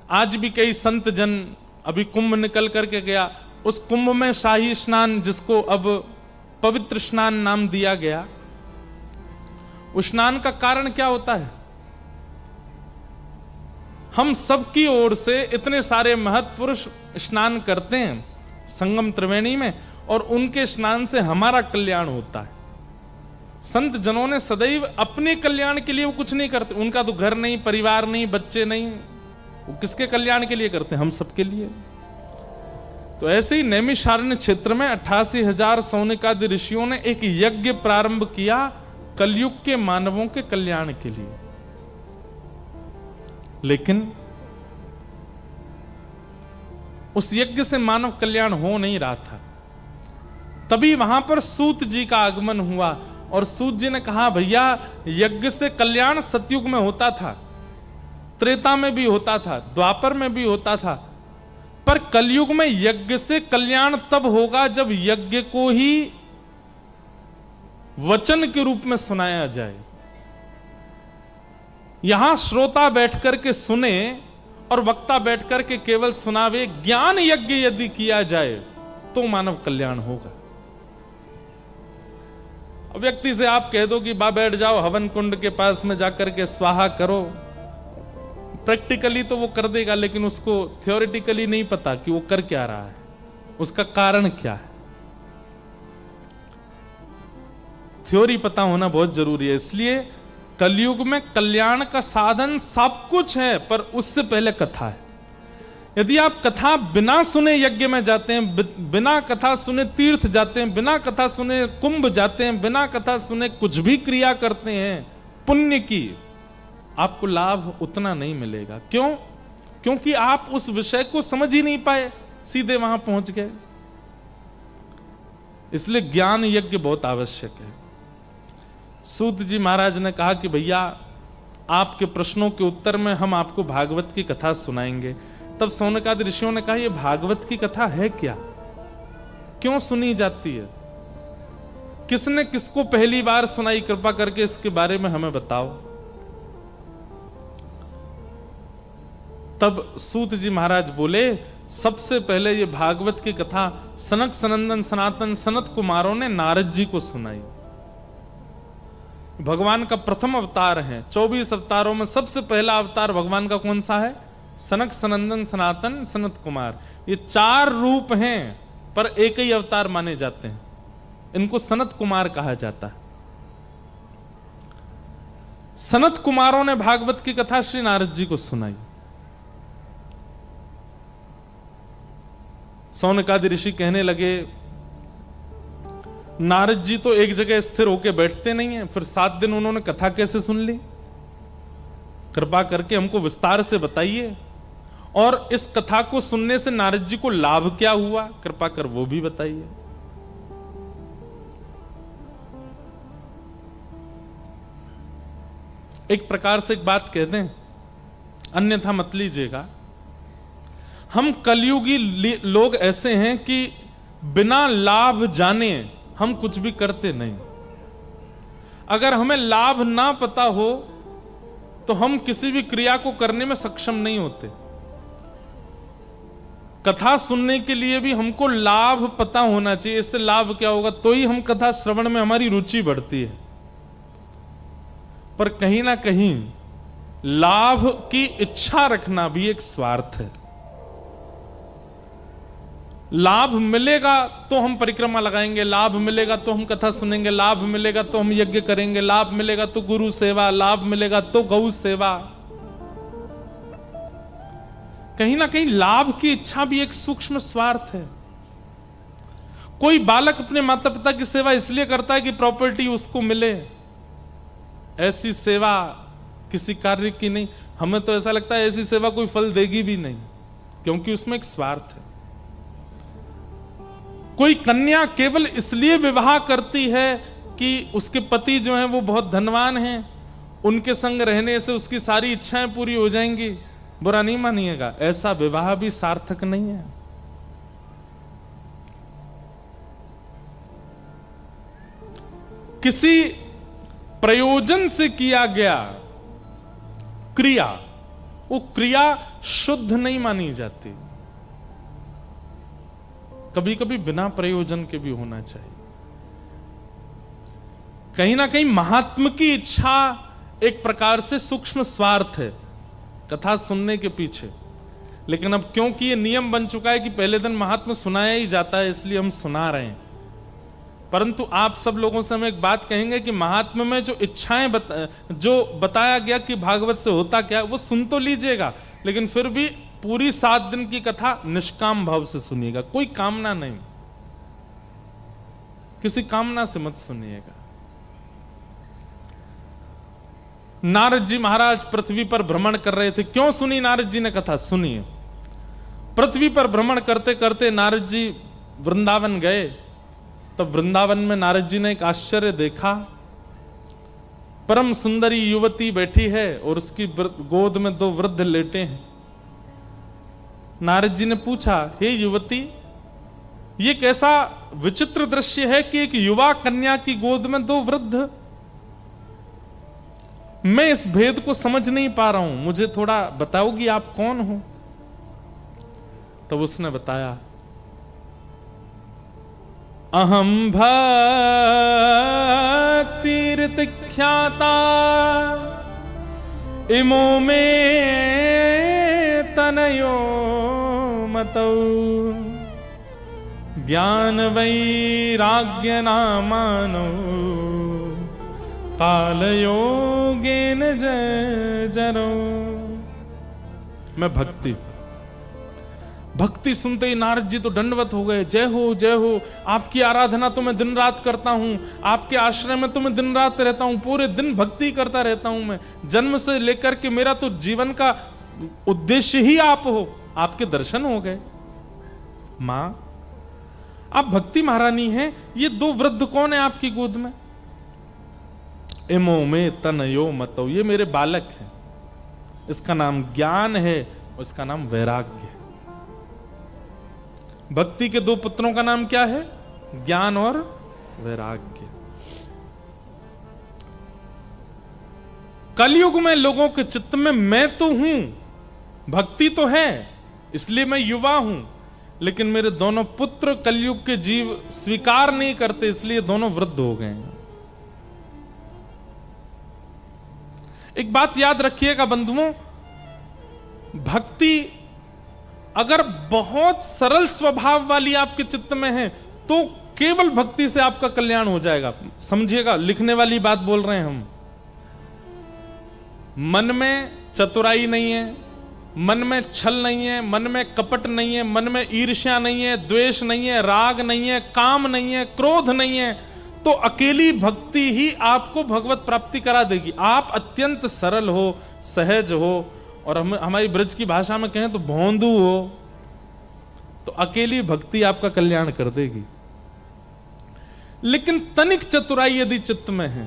आज भी कई संत जन, अभी कुंभ निकल करके गया, उस कुंभ में शाही स्नान, जिसको अब पवित्र स्नान नाम दिया गया, उस स्नान का कारण क्या होता है? हम सबकी ओर से इतने सारे महत्पुरुष स्नान करते हैं संगम त्रिवेणी में, और उनके स्नान से हमारा कल्याण होता है। संत जनों ने सदैव अपने कल्याण के लिए वो कुछ नहीं करते। उनका तो घर नहीं, परिवार नहीं, बच्चे नहीं, वो किसके कल्याण के लिए करते हैं? हम सबके लिए। तो ऐसे ही नैमिषारण्य क्षेत्र में 88,000 सौनकादि ऋषियों ने एक यज्ञ प्रारंभ किया कलयुग के मानवों के कल्याण के लिए। लेकिन उस यज्ञ से मानव कल्याण हो नहीं रहा था। तभी वहां पर सूत जी का आगमन हुआ, और सूत जी ने कहा, भैया यज्ञ से कल्याण सतयुग में होता था, त्रेता में भी होता था, द्वापर में भी होता था, पर कलयुग में यज्ञ से कल्याण तब होगा जब यज्ञ को ही वचन के रूप में सुनाया जाए। यहां श्रोता बैठ करके सुने और वक्ता बैठ करके केवल सुनावे, ज्ञान यज्ञ यदि किया जाए तो मानव कल्याण होगा। व्यक्ति से आप कह दो कि बा बैठ जाओ हवन कुंड के पास में जाकर के स्वाहा करो, प्रैक्टिकली तो वो कर देगा, लेकिन उसको थ्योरेटिकली नहीं पता कि वो कर क्या रहा है, उसका कारण क्या है। थ्योरी पता होना बहुत जरूरी है। इसलिए कलयुग में कल्याण का साधन सब कुछ है, पर उससे पहले कथा है। यदि आप कथा बिना सुने यज्ञ में जाते हैं, बिना कथा सुने तीर्थ जाते हैं, बिना कथा सुने कुंभ जाते हैं, बिना कथा सुने कुछ भी क्रिया करते हैं पुण्य की, आपको लाभ उतना नहीं मिलेगा। क्यों? क्योंकि आप उस विषय को समझ ही नहीं पाए, सीधे वहां पहुंच गए। इसलिए ज्ञान यज्ञ बहुत आवश्यक है। सूत जी महाराज ने कहा कि भैया आपके प्रश्नों के उत्तर में हम आपको भागवत की कथा सुनाएंगे। तब सौनकादि ऋषियों ने कहा यह भागवत की कथा है क्या, क्यों सुनी जाती है, किसने किसको पहली बार सुनाई, कृपा करके इसके बारे में हमें बताओ। तब सूत जी महाराज बोले सबसे पहले ये भागवत की कथा सनक सनंदन सनातन सनत कुमारों ने नारद जी को सुनाई। भगवान का प्रथम अवतार है, 24 अवतारों में सबसे पहला अवतार भगवान का कौन सा है? सनक सनंदन सनातन सनत कुमार। ये 4 रूप हैं पर एक ही अवतार माने जाते हैं, इनको सनत कुमार कहा जाता है। सनत कुमारों ने भागवत की कथा श्री नारद जी को सुनाई। सौनकादि ऋषि कहने लगे नारद जी तो एक जगह स्थिर होकर बैठते नहीं हैं, फिर 7 दिन उन्होंने कथा कैसे सुन ली? कृपा करके हमको विस्तार से बताइए, और इस कथा को सुनने से नारद जी को लाभ क्या हुआ, कृपा कर वो भी बताइए। एक प्रकार से एक बात कह दें, अन्यथा मत लीजिएगा। हम कलयुगी लोग ऐसे हैं कि बिना लाभ जाने हम कुछ भी करते नहीं। अगर हमें लाभ ना पता हो तो हम किसी भी क्रिया को करने में सक्षम नहीं होते। कथा सुनने के लिए भी हमको लाभ पता होना चाहिए, इससे लाभ क्या होगा, तो ही हम कथा श्रवण में हमारी रुचि बढ़ती है। पर कहीं ना कहीं लाभ की इच्छा रखना भी एक स्वार्थ है। लाभ मिलेगा तो हम परिक्रमा लगाएंगे, लाभ मिलेगा तो हम कथा सुनेंगे, लाभ मिलेगा तो हम यज्ञ करेंगे, लाभ मिलेगा तो गुरु सेवा, लाभ मिलेगा तो गौ सेवा। कहीं ना कहीं लाभ की इच्छा भी एक सूक्ष्म स्वार्थ है। कोई बालक अपने माता पिता की सेवा इसलिए करता है कि प्रॉपर्टी उसको मिले, ऐसी सेवा किसी कार्य की नहीं। हमें तो ऐसा लगता है ऐसी सेवा कोई फल देगी भी नहीं, क्योंकि उसमें एक स्वार्थ है। कोई कन्या केवल इसलिए विवाह करती है कि उसके पति जो हैं वो बहुत धनवान हैं, उनके संग रहने से उसकी सारी इच्छाएं पूरी हो जाएंगी, बुरा नहीं मानिएगा, ऐसा विवाह भी सार्थक नहीं है। किसी प्रयोजन से किया गया क्रिया, वो क्रिया शुद्ध नहीं मानी जाती। कभी कभी बिना प्रयोजन के भी होना चाहिए। कहीं ना कहीं महात्म की इच्छा एक प्रकार से सूक्ष्म स्वार्थ है कथा सुनने के पीछे। लेकिन अब क्योंकि ये नियम बन चुका है कि पहले दिन महात्म सुनाया ही जाता है, इसलिए हम सुना रहे हैं। परंतु आप सब लोगों से हम एक बात कहेंगे कि महात्म में जो इच्छाएं जो बताया गया कि भागवत से होता क्या, वो सुन तो लीजिएगा, लेकिन फिर भी पूरी 7 दिन की कथा निष्काम भाव से सुनिएगा, कोई कामना नहीं, किसी कामना से मत सुनिएगा। नारद जी महाराज पृथ्वी पर भ्रमण कर रहे थे। क्यों सुनी नारद जी ने कथा? सुनिए। पृथ्वी पर भ्रमण करते करते नारद जी वृंदावन गए। तब वृंदावन में नारद जी ने एक आश्चर्य देखा। परम सुंदरी युवती बैठी है और उसकी गोद में 2 वृद्ध लेटे हैं। नारद जी ने पूछा, हे युवती, ये कैसा विचित्र दृश्य है कि एक युवा कन्या की गोद में 2 वृद्ध? मैं इस भेद को समझ नहीं पा रहा हूं, मुझे थोड़ा बताओगी आप कौन हो? तब उसने बताया, अहम भक्तिर्तिख्याता इमो में तनयो मतौ ज्ञान वैराग्य नामानो कालयोगेन जरो। मैं भक्ति सुनते ही नारद जी तो दंडवत हो गए। जय हो जय हो, आपकी आराधना तो मैं दिन रात करता हूं, आपके आश्रय में तो मैं दिन रात रहता हूं, पूरे दिन भक्ति करता रहता हूं। मैं जन्म से लेकर के मेरा तो जीवन का उद्देश्य ही आप हो, आपके दर्शन हो गए। मां, आप भक्ति महारानी हैं, ये दो वृद्ध कौन है आपकी गोद में? इमो में तनयो मतो, ये मेरे बालक हैं। इसका नाम ज्ञान है और इसका नाम वैराग्य है। भक्ति के दो पुत्रों का नाम क्या है? ज्ञान और वैराग्य। कलयुग में लोगों के चित्त में मैं तो हूं, भक्ति तो है, इसलिए मैं युवा हूं, लेकिन मेरे दोनों पुत्र कलयुग के जीव स्वीकार नहीं करते, इसलिए दोनों वृद्ध हो गए हैं। एक बात याद रखिएगा बंधुओं, भक्ति अगर बहुत सरल स्वभाव वाली आपके चित्त में है तो केवल भक्ति से आपका कल्याण हो जाएगा। समझिएगा, लिखने वाली बात बोल रहे हैं हम। मन में चतुराई नहीं है, मन में छल नहीं है, मन में कपट नहीं है, मन में ईर्ष्या नहीं है, द्वेष नहीं है, राग नहीं है, काम नहीं है, क्रोध नहीं है, तो अकेली भक्ति ही आपको भगवत प्राप्ति करा देगी। आप अत्यंत सरल हो, सहज हो, और हमारी ब्रज की भाषा में कहें तो भोंदू हो, तो अकेली भक्ति आपका कल्याण कर देगी। लेकिन तनिक चतुराई यदि चित्त में है,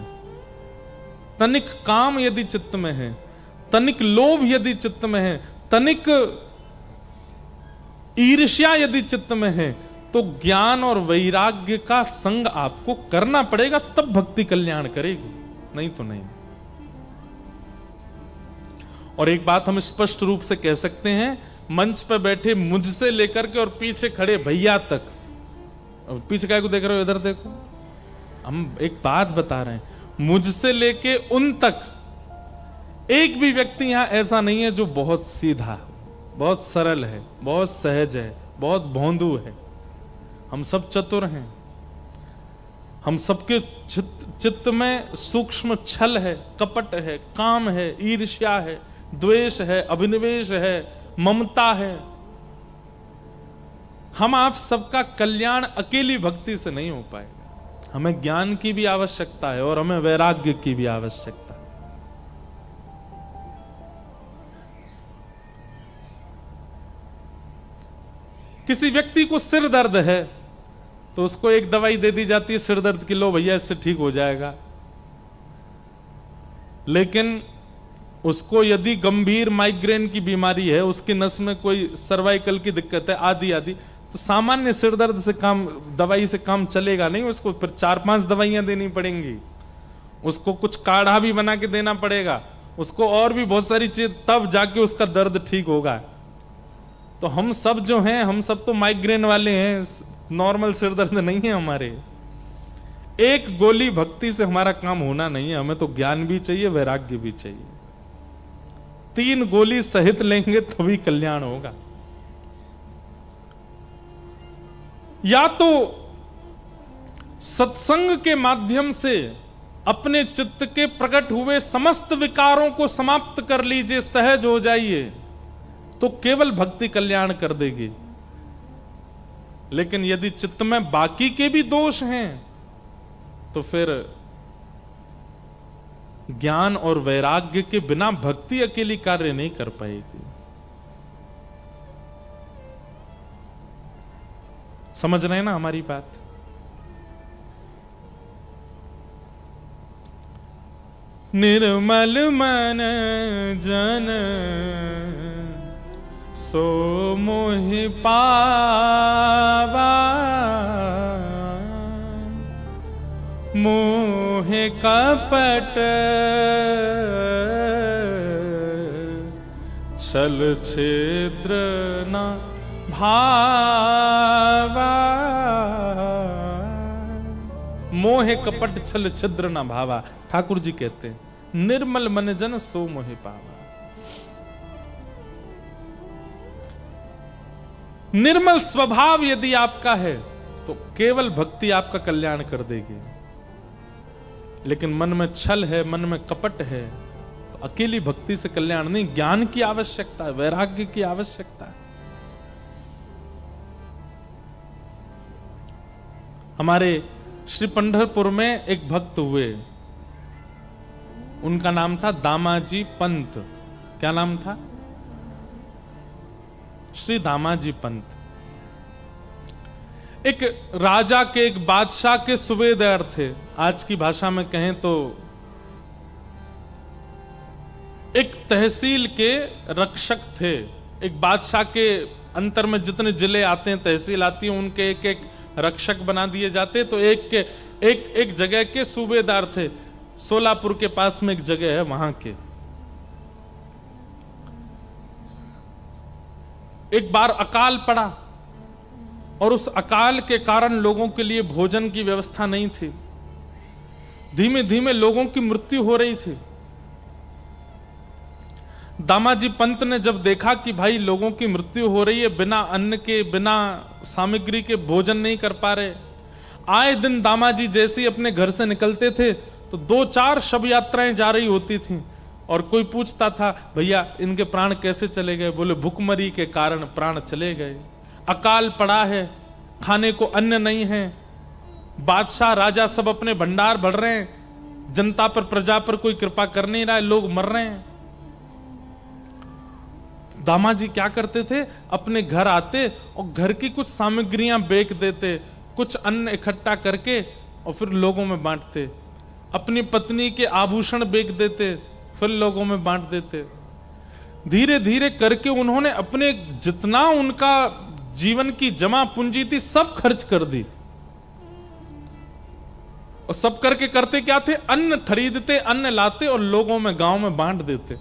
तनिक काम यदि चित्त में है, तनिक लोभ यदि चित्त में है, तनिक ईर्ष्या यदि चित्त में है, तो ज्ञान और वैराग्य का संग आपको करना पड़ेगा, तब भक्ति कल्याण करेगी, नहीं तो नहीं। और एक बात हम स्पष्ट रूप से कह सकते हैं, मंच पर बैठे मुझसे लेकर के और पीछे खड़े भैया तक, पीछे काय को देख रहे हो, इधर देखो, हम एक बात बता रहे हैं, मुझसे लेके उन तक एक भी व्यक्ति यहां ऐसा नहीं है जो बहुत सीधा है, बहुत सरल है, बहुत सहज है, बहुत भोंदू है। हम सब चतुर हैं। हम सबके चित्त में सूक्ष्म छल है, कपट है, काम है, ईर्ष्या है, द्वेष है, अभिनिवेश है, ममता है। हम आप सबका कल्याण अकेली भक्ति से नहीं हो पाएगा। हमें ज्ञान की भी आवश्यकता है और हमें वैराग्य की भी आवश्यकता है। किसी व्यक्ति को सिर दर्द है तो उसको एक दवाई दे दी जाती है सिर दर्द की, लो भैया इससे ठीक हो जाएगा। लेकिन उसको यदि गंभीर माइग्रेन की बीमारी है, उसकी नस में कोई सर्वाइकल की दिक्कत है, आदि आदि, तो सामान्य सिर दर्द से काम, दवाई से काम चलेगा नहीं। उसको फिर 4-5 दवाइयां देनी पड़ेंगी, उसको कुछ काढ़ा भी बना के देना पड़ेगा, उसको और भी बहुत सारी चीज, तब जाके उसका दर्द ठीक होगा। तो हम सब जो हैं, हम सब तो माइग्रेन वाले हैं, नॉर्मल सिर दर्द नहीं है हमारे। एक गोली भक्ति से हमारा काम होना नहीं है, हमें तो ज्ञान भी चाहिए, वैराग्य भी चाहिए। 3 गोली सहित लेंगे तभी कल्याण होगा। या तो सत्संग के माध्यम से अपने चित्त के प्रकट हुए समस्त विकारों को समाप्त कर लीजिए, सहज हो जाइए, तो केवल भक्ति कल्याण कर देगी। लेकिन यदि चित्त में बाकी के भी दोष हैं तो फिर ज्ञान और वैराग्य के बिना भक्ति अकेली कार्य नहीं कर पाएगी। समझ रहे हैं ना हमारी बात? निर्मल मन जन सो मोहि पावा, मोह कपट छल छिद्र न भावा। मोह कपट छल छिद्र न भावा, ठाकुर जी कहते हैं, निर्मल मन जन सो मोहि पावा। निर्मल स्वभाव यदि आपका है तो केवल भक्ति आपका कल्याण कर देगी। लेकिन मन में छल है, मन में कपट है, तो अकेली भक्ति से कल्याण नहीं, ज्ञान की आवश्यकता है, वैराग्य की आवश्यकता है। हमारे श्री पंढरपुर में एक भक्त हुए, उनका नाम था दामाजी पंत। क्या नाम था? श्री दामाजी पंत। एक राजा के, एक बादशाह के सूबेदार थे, आज की भाषा में कहें तो एक तहसील के रक्षक थे। एक बादशाह के अंतर में जितने जिले आते हैं, तहसील आती है, उनके एक एक रक्षक बना दिए जाते। तो एक जगह के सूबेदार थे। सोलापुर के पास में एक जगह है, वहां के एक बार अकाल पड़ा और उस अकाल के कारण लोगों के लिए भोजन की व्यवस्था नहीं थी। धीमे धीमे लोगों की मृत्यु हो रही थी। दामाजी पंत ने जब देखा कि भाई लोगों की मृत्यु हो रही है, बिना अन्न के, बिना सामग्री के भोजन नहीं कर पा रहे। आए दिन दामाजी जैसे ही अपने घर से निकलते थे तो 2-4 शव यात्राएं जा रही होती थीं और कोई पूछता था, भैया इनके प्राण कैसे चले गए? बोले भुखमरी के कारण प्राण चले गए। अकाल पड़ा है, खाने को अन्न नहीं है, बादशाह राजा सब अपने भंडार भर रहे हैं, जनता पर, प्रजा पर कोई कृपा कर नहीं रहा है, लोग मर रहे हैं। दामाजी क्या करते थे? अपने घर आते और घर की कुछ सामग्रियां बेच देते, कुछ अन्न इकट्ठा करके और फिर लोगों में बांटते। अपनी पत्नी के आभूषण बेच देते, फिर लोगों में बांट देते। धीरे धीरे करके उन्होंने अपने जितना उनका जीवन की जमा पूंजी थी सब खर्च कर दी। और सब करके करते क्या थे? अन्न खरीदते, अन्न लाते और लोगों में, गांव में बांट देते।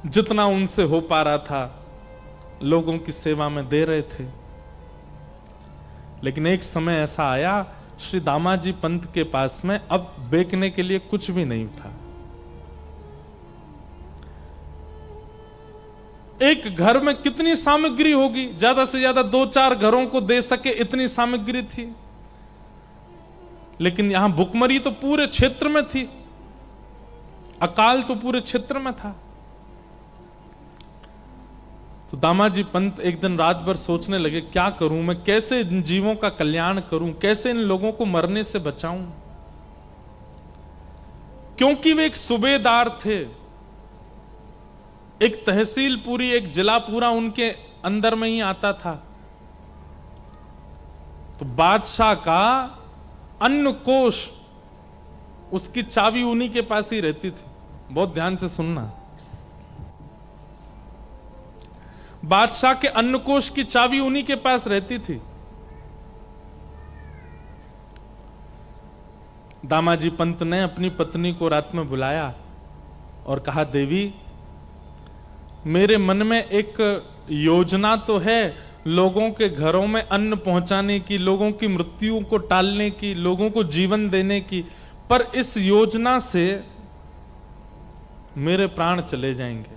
जितना उनसे हो पा रहा था लोगों की सेवा में दे रहे थे। लेकिन एक समय ऐसा आया, श्री दामाजी पंत के पास में अब बेचने के लिए कुछ भी नहीं था। एक घर में कितनी सामग्री होगी? ज्यादा से ज्यादा 2-4 घरों को दे सके इतनी सामग्री थी। लेकिन यहां भुखमरी तो पूरे क्षेत्र में थी, अकाल तो पूरे क्षेत्र में था। तो दामाजी पंत एक दिन रात भर सोचने लगे, क्या करूं मैं, कैसे इन जीवों का कल्याण करूं, कैसे इन लोगों को मरने से बचाऊं। क्योंकि वे एक सूबेदार थे, एक तहसील पूरी, एक जिला पूरा उनके अंदर में ही आता था। तो बादशाह का अन्न कोष, उसकी चाबी उन्हीं के पास ही रहती थी। बहुत ध्यान से सुनना, बादशाह के अन्न कोष की चाबी उन्हीं के पास रहती थी। दामाजी पंत ने अपनी पत्नी को रात में बुलाया और कहा, देवी मेरे मन में एक योजना तो है लोगों के घरों में अन्न पहुंचाने की, लोगों की मृत्यु को टालने की, लोगों को जीवन देने की, पर इस योजना से मेरे प्राण चले जाएंगे।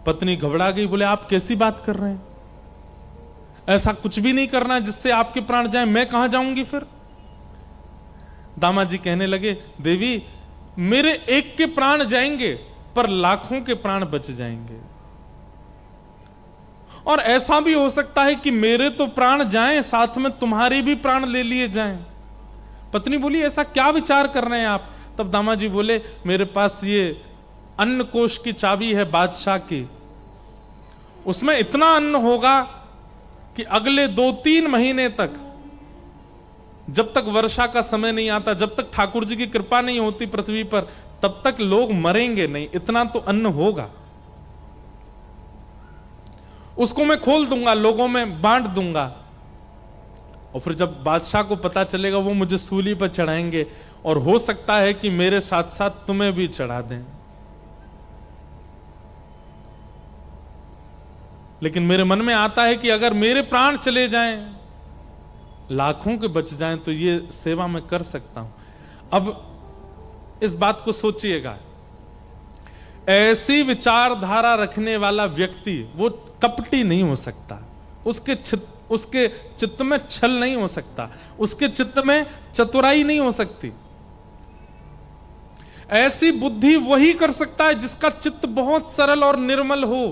पत्नी घबरा गई, बोले आप कैसी बात कर रहे हैं? ऐसा कुछ भी नहीं करना जिससे आपके प्राण जाएं, मैं कहां जाऊंगी फिर? दामाजी कहने लगे, देवी मेरे एक के प्राण जाएंगे पर लाखों के प्राण बच जाएंगे। और ऐसा भी हो सकता है कि मेरे तो प्राण जाएं, साथ में तुम्हारे भी प्राण ले लिए जाएं। पत्नी बोली, ऐसा क्या विचार कर रहे हैं आप? तब दामाजी बोले, मेरे पास ये अन्न कोष की चाबी है बादशाह की, उसमें इतना अन्न होगा कि अगले 2-3 महीने तक, जब तक वर्षा का समय नहीं आता, जब तक ठाकुर जी की कृपा नहीं होती पृथ्वी पर, तब तक लोग मरेंगे नहीं, इतना तो अन्न होगा। उसको मैं खोल दूंगा, लोगों में बांट दूंगा, और फिर जब बादशाह को पता चलेगा वो मुझे सूली पर चढ़ाएंगे, और हो सकता है कि मेरे साथ साथ तुम्हें भी चढ़ा दें। लेकिन मेरे मन में आता है कि अगर मेरे प्राण चले जाएं, लाखों के बच जाएं, तो ये सेवा मैं कर सकता हूं। अब इस बात को सोचिएगा, ऐसी विचारधारा रखने वाला व्यक्ति वो कपटी नहीं हो सकता, उसके चित्त में छल नहीं हो सकता, उसके चित्त में चतुराई नहीं हो सकती। ऐसी बुद्धि वही कर सकता है जिसका चित्त बहुत सरल और निर्मल हो।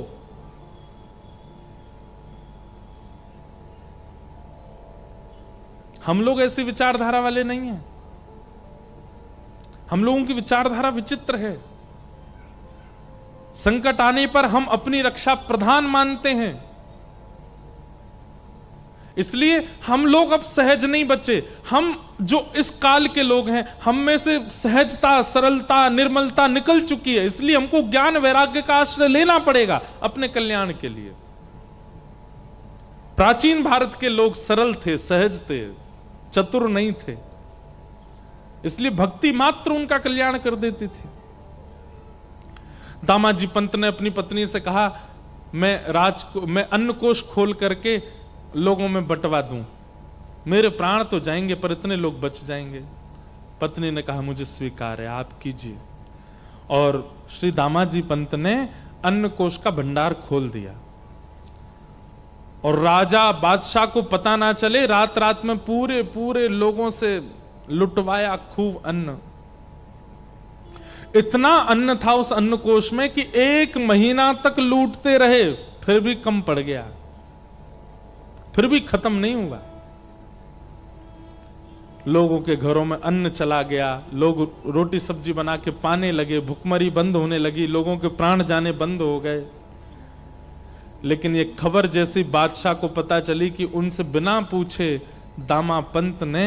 हम लोग ऐसी विचारधारा वाले नहीं हैं। हम लोगों की विचारधारा विचित्र है। संकट आने पर हम अपनी रक्षा प्रधान मानते हैं, इसलिए हम लोग अब सहज नहीं बचे। हम जो इस काल के लोग हैं, हम में से सहजता, सरलता, निर्मलता निकल चुकी है। इसलिए हमको ज्ञान वैराग्य का आश्रय लेना पड़ेगा अपने कल्याण के लिए। प्राचीन भारत के लोग सरल थे, सहज थे, चतुर नहीं थे, इसलिए भक्ति मात्र उनका कल्याण कर देती थी। दामाजी पंत ने अपनी पत्नी से कहा, मैं अन्न कोष खोल करके लोगों में बंटवा दूं, मेरे प्राण तो जाएंगे पर इतने लोग बच जाएंगे। पत्नी ने कहा, मुझे स्वीकार है, आप कीजिए। और श्री दामाजी पंत ने अन्न कोष का भंडार खोल दिया और राजा बादशाह को पता ना चले, रात रात में पूरे पूरे लोगों से लुटवाया खूब अन्न। इतना अन्न था उस अन्न कोष में कि 1 महीना तक लूटते रहे, फिर भी कम पड़ गया, फिर भी खत्म नहीं हुआ। लोगों के घरों में अन्न चला गया, लोग रोटी सब्जी बना के पाने लगे, भुखमरी बंद होने लगी, लोगों के प्राण जाने बंद हो गए। लेकिन ये खबर जैसी बादशाह को पता चली कि उनसे बिना पूछे दामा पंत ने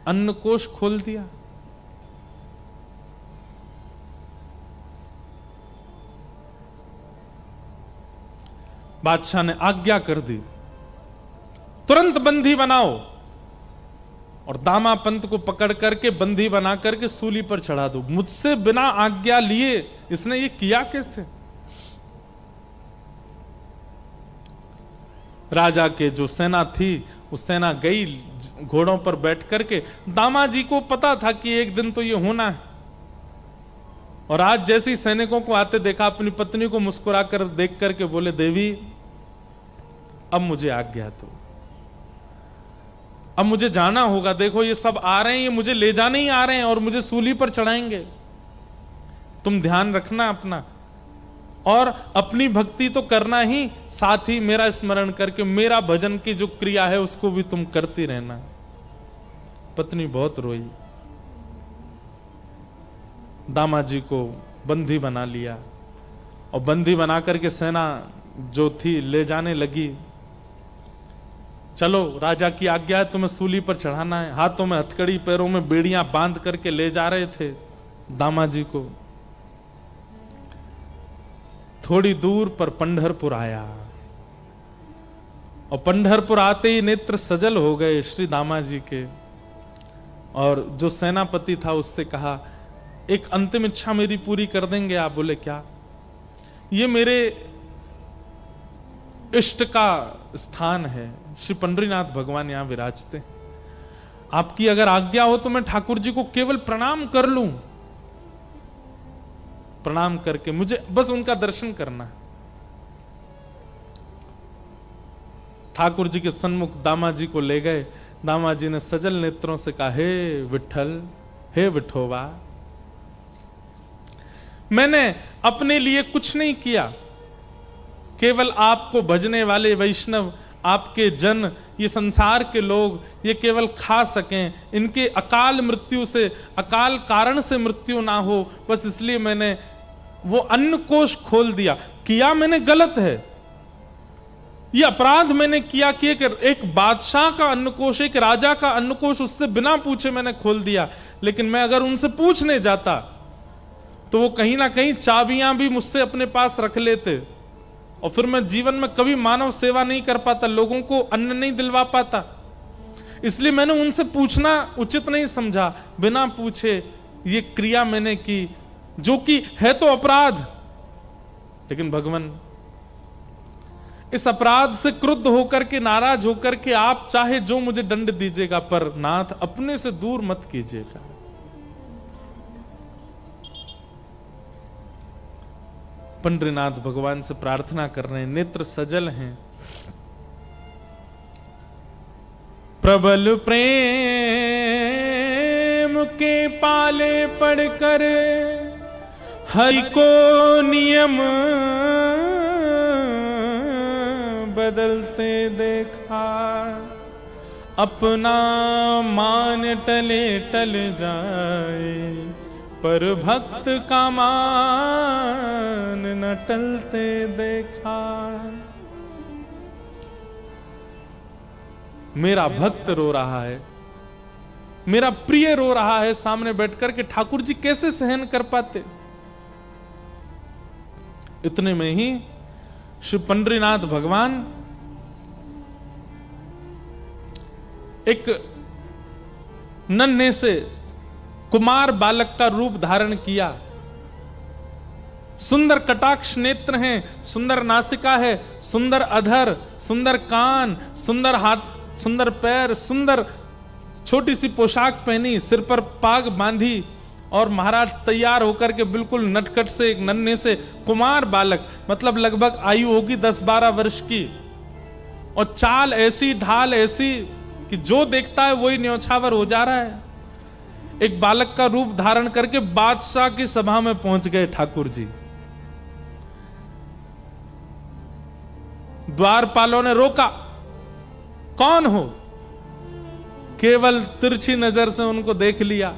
अन्न कोष खोल दिया। बादशाह ने आज्ञा कर दी, तुरंत बंदी बनाओ, और दामा पंत को पकड़ करके बंदी बना करके सूली पर चढ़ा दो। मुझसे बिना आज्ञा लिए इसने ये किया कैसे? राजा के जो सेना थी, उस सेना गई घोड़ों पर बैठ करके। दामाजी को पता था कि एक दिन तो ये होना है, और आज जैसे सैनिकों को आते देखा, अपनी पत्नी को मुस्कुराकर देख करके बोले, देवी अब मुझे आज्ञा दो, अब मुझे जाना होगा। देखो ये सब आ रहे हैं, ये मुझे ले जाने ही आ रहे हैं और मुझे सूली पर चढ़ाएंगे। तुम ध्यान रखना अपना, और अपनी भक्ति तो करना ही, साथ ही मेरा स्मरण करके मेरा भजन की जो क्रिया है उसको भी तुम करती रहना। पत्नी बहुत रोई, दामाजी को बंदी बना लिया, और बंदी बना करके सेना जो थी ले जाने लगी। चलो, राजा की आज्ञा है, तुम्हें सूली पर चढ़ाना है। हाथों में हथकड़ी, पैरों में बेड़ियां बांध करके ले जा रहे थे दामाजी को। थोड़ी दूर पर पंढरपुर आया, और पंढरपुर आते ही नेत्र सजल हो गए श्री दामाजी के। और जो सेनापति था उससे कहा, एक अंतिम इच्छा मेरी पूरी कर देंगे आप? बोले, क्या? ये मेरे इष्ट का स्थान है, श्री पंडरीनाथ भगवान यहां विराजते, आपकी अगर आज्ञा हो तो मैं ठाकुर जी को केवल प्रणाम कर लूं। प्रणाम करके मुझे बस उनका दर्शन करना है। ठाकुर जी के सन्मुख दामाजी को ले गए। दामाजी ने सजल नेत्रों से कहा, हे विठल, हे विठोबा, मैंने अपने लिए कुछ नहीं किया, केवल आपको भजने वाले वैष्णव, आपके जन, ये संसार के लोग, ये केवल खा सकें, इनके अकाल मृत्यु से, अकाल कारण से मृत्यु ना हो, बस इसलिए मैंने वो अन्न कोष खोल दिया। किया मैंने गलत है, ये अपराध मैंने किया कि एक बादशाह का अन्न कोष, एक राजा का अन्न कोष उससे बिना पूछे मैंने खोल दिया। लेकिन मैं अगर उनसे पूछने जाता तो वो कहीं ना कहीं चाबियां भी मुझसे अपने पास रख लेते, और फिर मैं जीवन में कभी मानव सेवा नहीं कर पाता, लोगों को अन्न नहीं दिलवा पाता। इसलिए मैंने उनसे पूछना उचित नहीं समझा। बिना पूछे ये क्रिया मैंने की, जो कि है तो अपराध, लेकिन भगवान इस अपराध से क्रुद्ध होकर के, नाराज होकर के, आप चाहे जो मुझे दंड दीजिएगा, पर नाथ अपने से दूर मत कीजिएगा। पंडरीनाथ भगवान से प्रार्थना कर रहे हैं, नेत्र सजल हैं। प्रबल प्रेम के पाले पड़कर हरि को नियम बदलते देखा, अपना मान टले टल जाए, पर भक्त का मान न टलते देखा। मेरा भक्त रो रहा है, मेरा प्रिय रो रहा है सामने बैठकर के ठाकुर जी कैसे सहन कर पाते। इतने में ही श्री पंडरीनाथ भगवान एक नन्हे से कुमार बालक का रूप धारण किया। सुंदर कटाक्ष नेत्र हैं, सुंदर नासिका है, सुंदर अधर, सुंदर कान, सुंदर हाथ, सुंदर पैर, सुंदर छोटी सी पोशाक पहनी, सिर पर पाग बांधी और महाराज तैयार होकर के बिल्कुल नटखट से एक नन्हे से कुमार बालक, मतलब लगभग आयु होगी 10-12 वर्ष की, और चाल ऐसी, ढाल ऐसी कि जो देखता है वही न्यौछावर हो जा रहा है। एक बालक का रूप धारण करके बादशाह की सभा में पहुंच गए ठाकुर जी। द्वारपालों ने रोका, कौन हो? केवल तिरछी नजर से उनको देख लिया।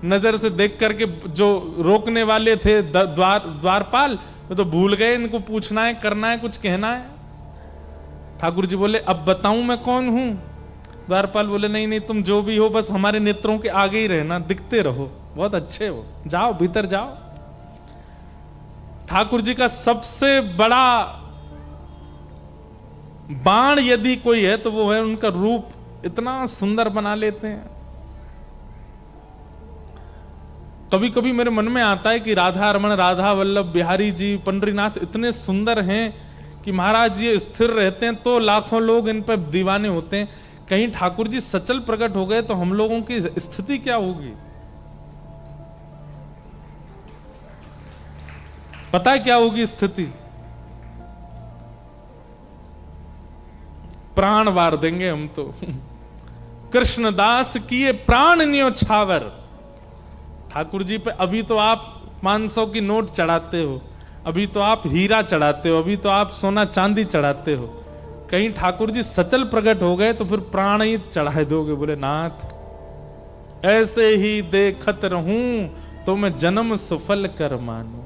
नजर से देख करके जो रोकने वाले थे द्वारपाल, वो तो भूल गए इनको पूछना है, करना है, कुछ कहना है। ठाकुर जी बोले, अब बताऊं मैं कौन हूं? द्वारपाल बोले, नहीं नहीं, तुम जो भी हो बस हमारे नेत्रों के आगे ही रहना, दिखते रहो, बहुत अच्छे हो, जाओ भीतर जाओ। ठाकुर जी का सबसे बड़ा बाण यदि कोई है तो वो है उनका रूप, इतना सुंदर बना लेते हैं। कभी कभी मेरे मन में आता है कि राधा रमण, राधा वल्लभ, बिहारी जी, पंडरीनाथ इतने सुंदर हैं कि महाराज ये स्थिर रहते हैं तो लाखों लोग इन पर दीवाने होते हैं। कहीं ठाकुर जी सचल प्रकट हो गए तो हम लोगों की स्थिति क्या होगी? पता है क्या होगी स्थिति? प्राण वार देंगे हम तो। कृष्णदास किए प्राण न्योछावर। ठाकुर जी पे अभी तो आप 500 की नोट चढ़ाते हो, अभी तो आप हीरा चढ़ाते हो, अभी तो आप सोना चांदी चढ़ाते हो, कहीं ठाकुर जी सचल प्रकट हो गए तो फिर प्राण ही चढ़ा दोगे। बोले नाथ ऐसे ही देखत रहूं तो मैं जन्म सफल कर मानूं।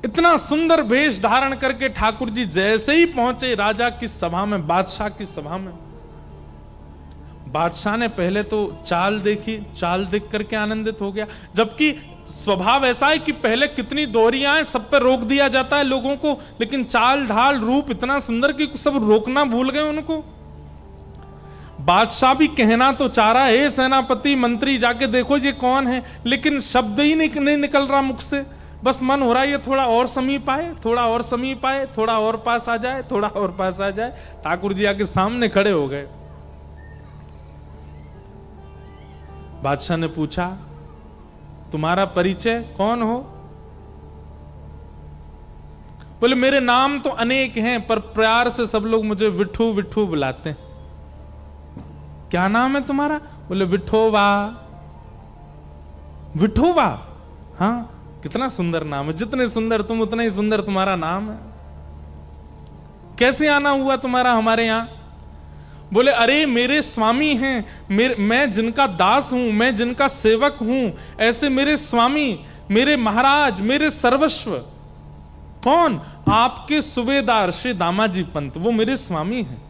इतना सुंदर वेश धारण करके ठाकुर जी जैसे ही पहुंचे राजा की सभा में, बादशाह की सभा में, बादशाह ने पहले तो चाल देखी, चाल देख करके आनंदित हो गया। जबकि स्वभाव ऐसा है कि पहले कितनी दोहरियां हैं, सब पे रोक दिया जाता है लोगों को, लेकिन चाल ढाल रूप इतना सुंदर कि सब रोकना भूल गए उनको। बादशाह भी कहना तो चाह रहा है, सेनापति मंत्री जाके देखो ये कौन है, लेकिन शब्द ही नहीं निकल रहा मुख से। बस मन हो रहा है ये थोड़ा और समीप आए, थोड़ा और समीप आए, थोड़ा और पास आ जाए, थोड़ा और पास आ जाए। ठाकुर जी आके सामने खड़े हो गए। बादशाह ने पूछा, तुम्हारा परिचय, कौन हो? बोले मेरे नाम तो अनेक हैं पर प्यार से सब लोग मुझे विठू विठू बुलाते हैं। क्या नाम है तुम्हारा? बोले विठोवा। विठोवा? हाँ, कितना सुंदर नाम है, जितने सुंदर तुम उतना ही सुंदर तुम्हारा नाम है। कैसे आना हुआ तुम्हारा हमारे यहां? बोले अरे मेरे स्वामी हैं, मैं जिनका दास हूं, मैं जिनका सेवक हूं, ऐसे मेरे स्वामी, मेरे महाराज, मेरे सर्वस्व। कौन? आपके सूबेदार श्री दामाजी पंत, वो मेरे स्वामी हैं।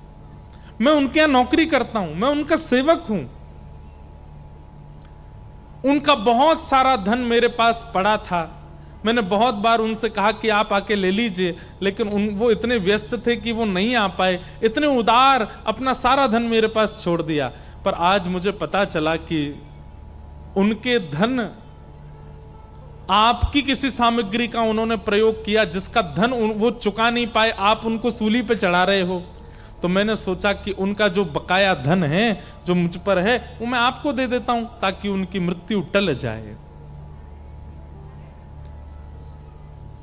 मैं उनके यहां नौकरी करता हूं, मैं उनका सेवक हूं। उनका बहुत सारा धन मेरे पास पड़ा था, मैंने बहुत बार उनसे कहा कि आप आके ले लीजिए, लेकिन वो इतने व्यस्त थे कि वो नहीं आ पाए। इतने उदार, अपना सारा धन मेरे पास छोड़ दिया। पर आज मुझे पता चला कि उनके धन, आपकी किसी सामग्री का उन्होंने प्रयोग किया जिसका धन वो चुका नहीं पाए, आप उनको सूली पे चढ़ा रहे हो। तो मैंने सोचा कि उनका जो बकाया धन है जो मुझ पर है वो मैं आपको दे देता हूं ताकि उनकी मृत्यु टल जाए।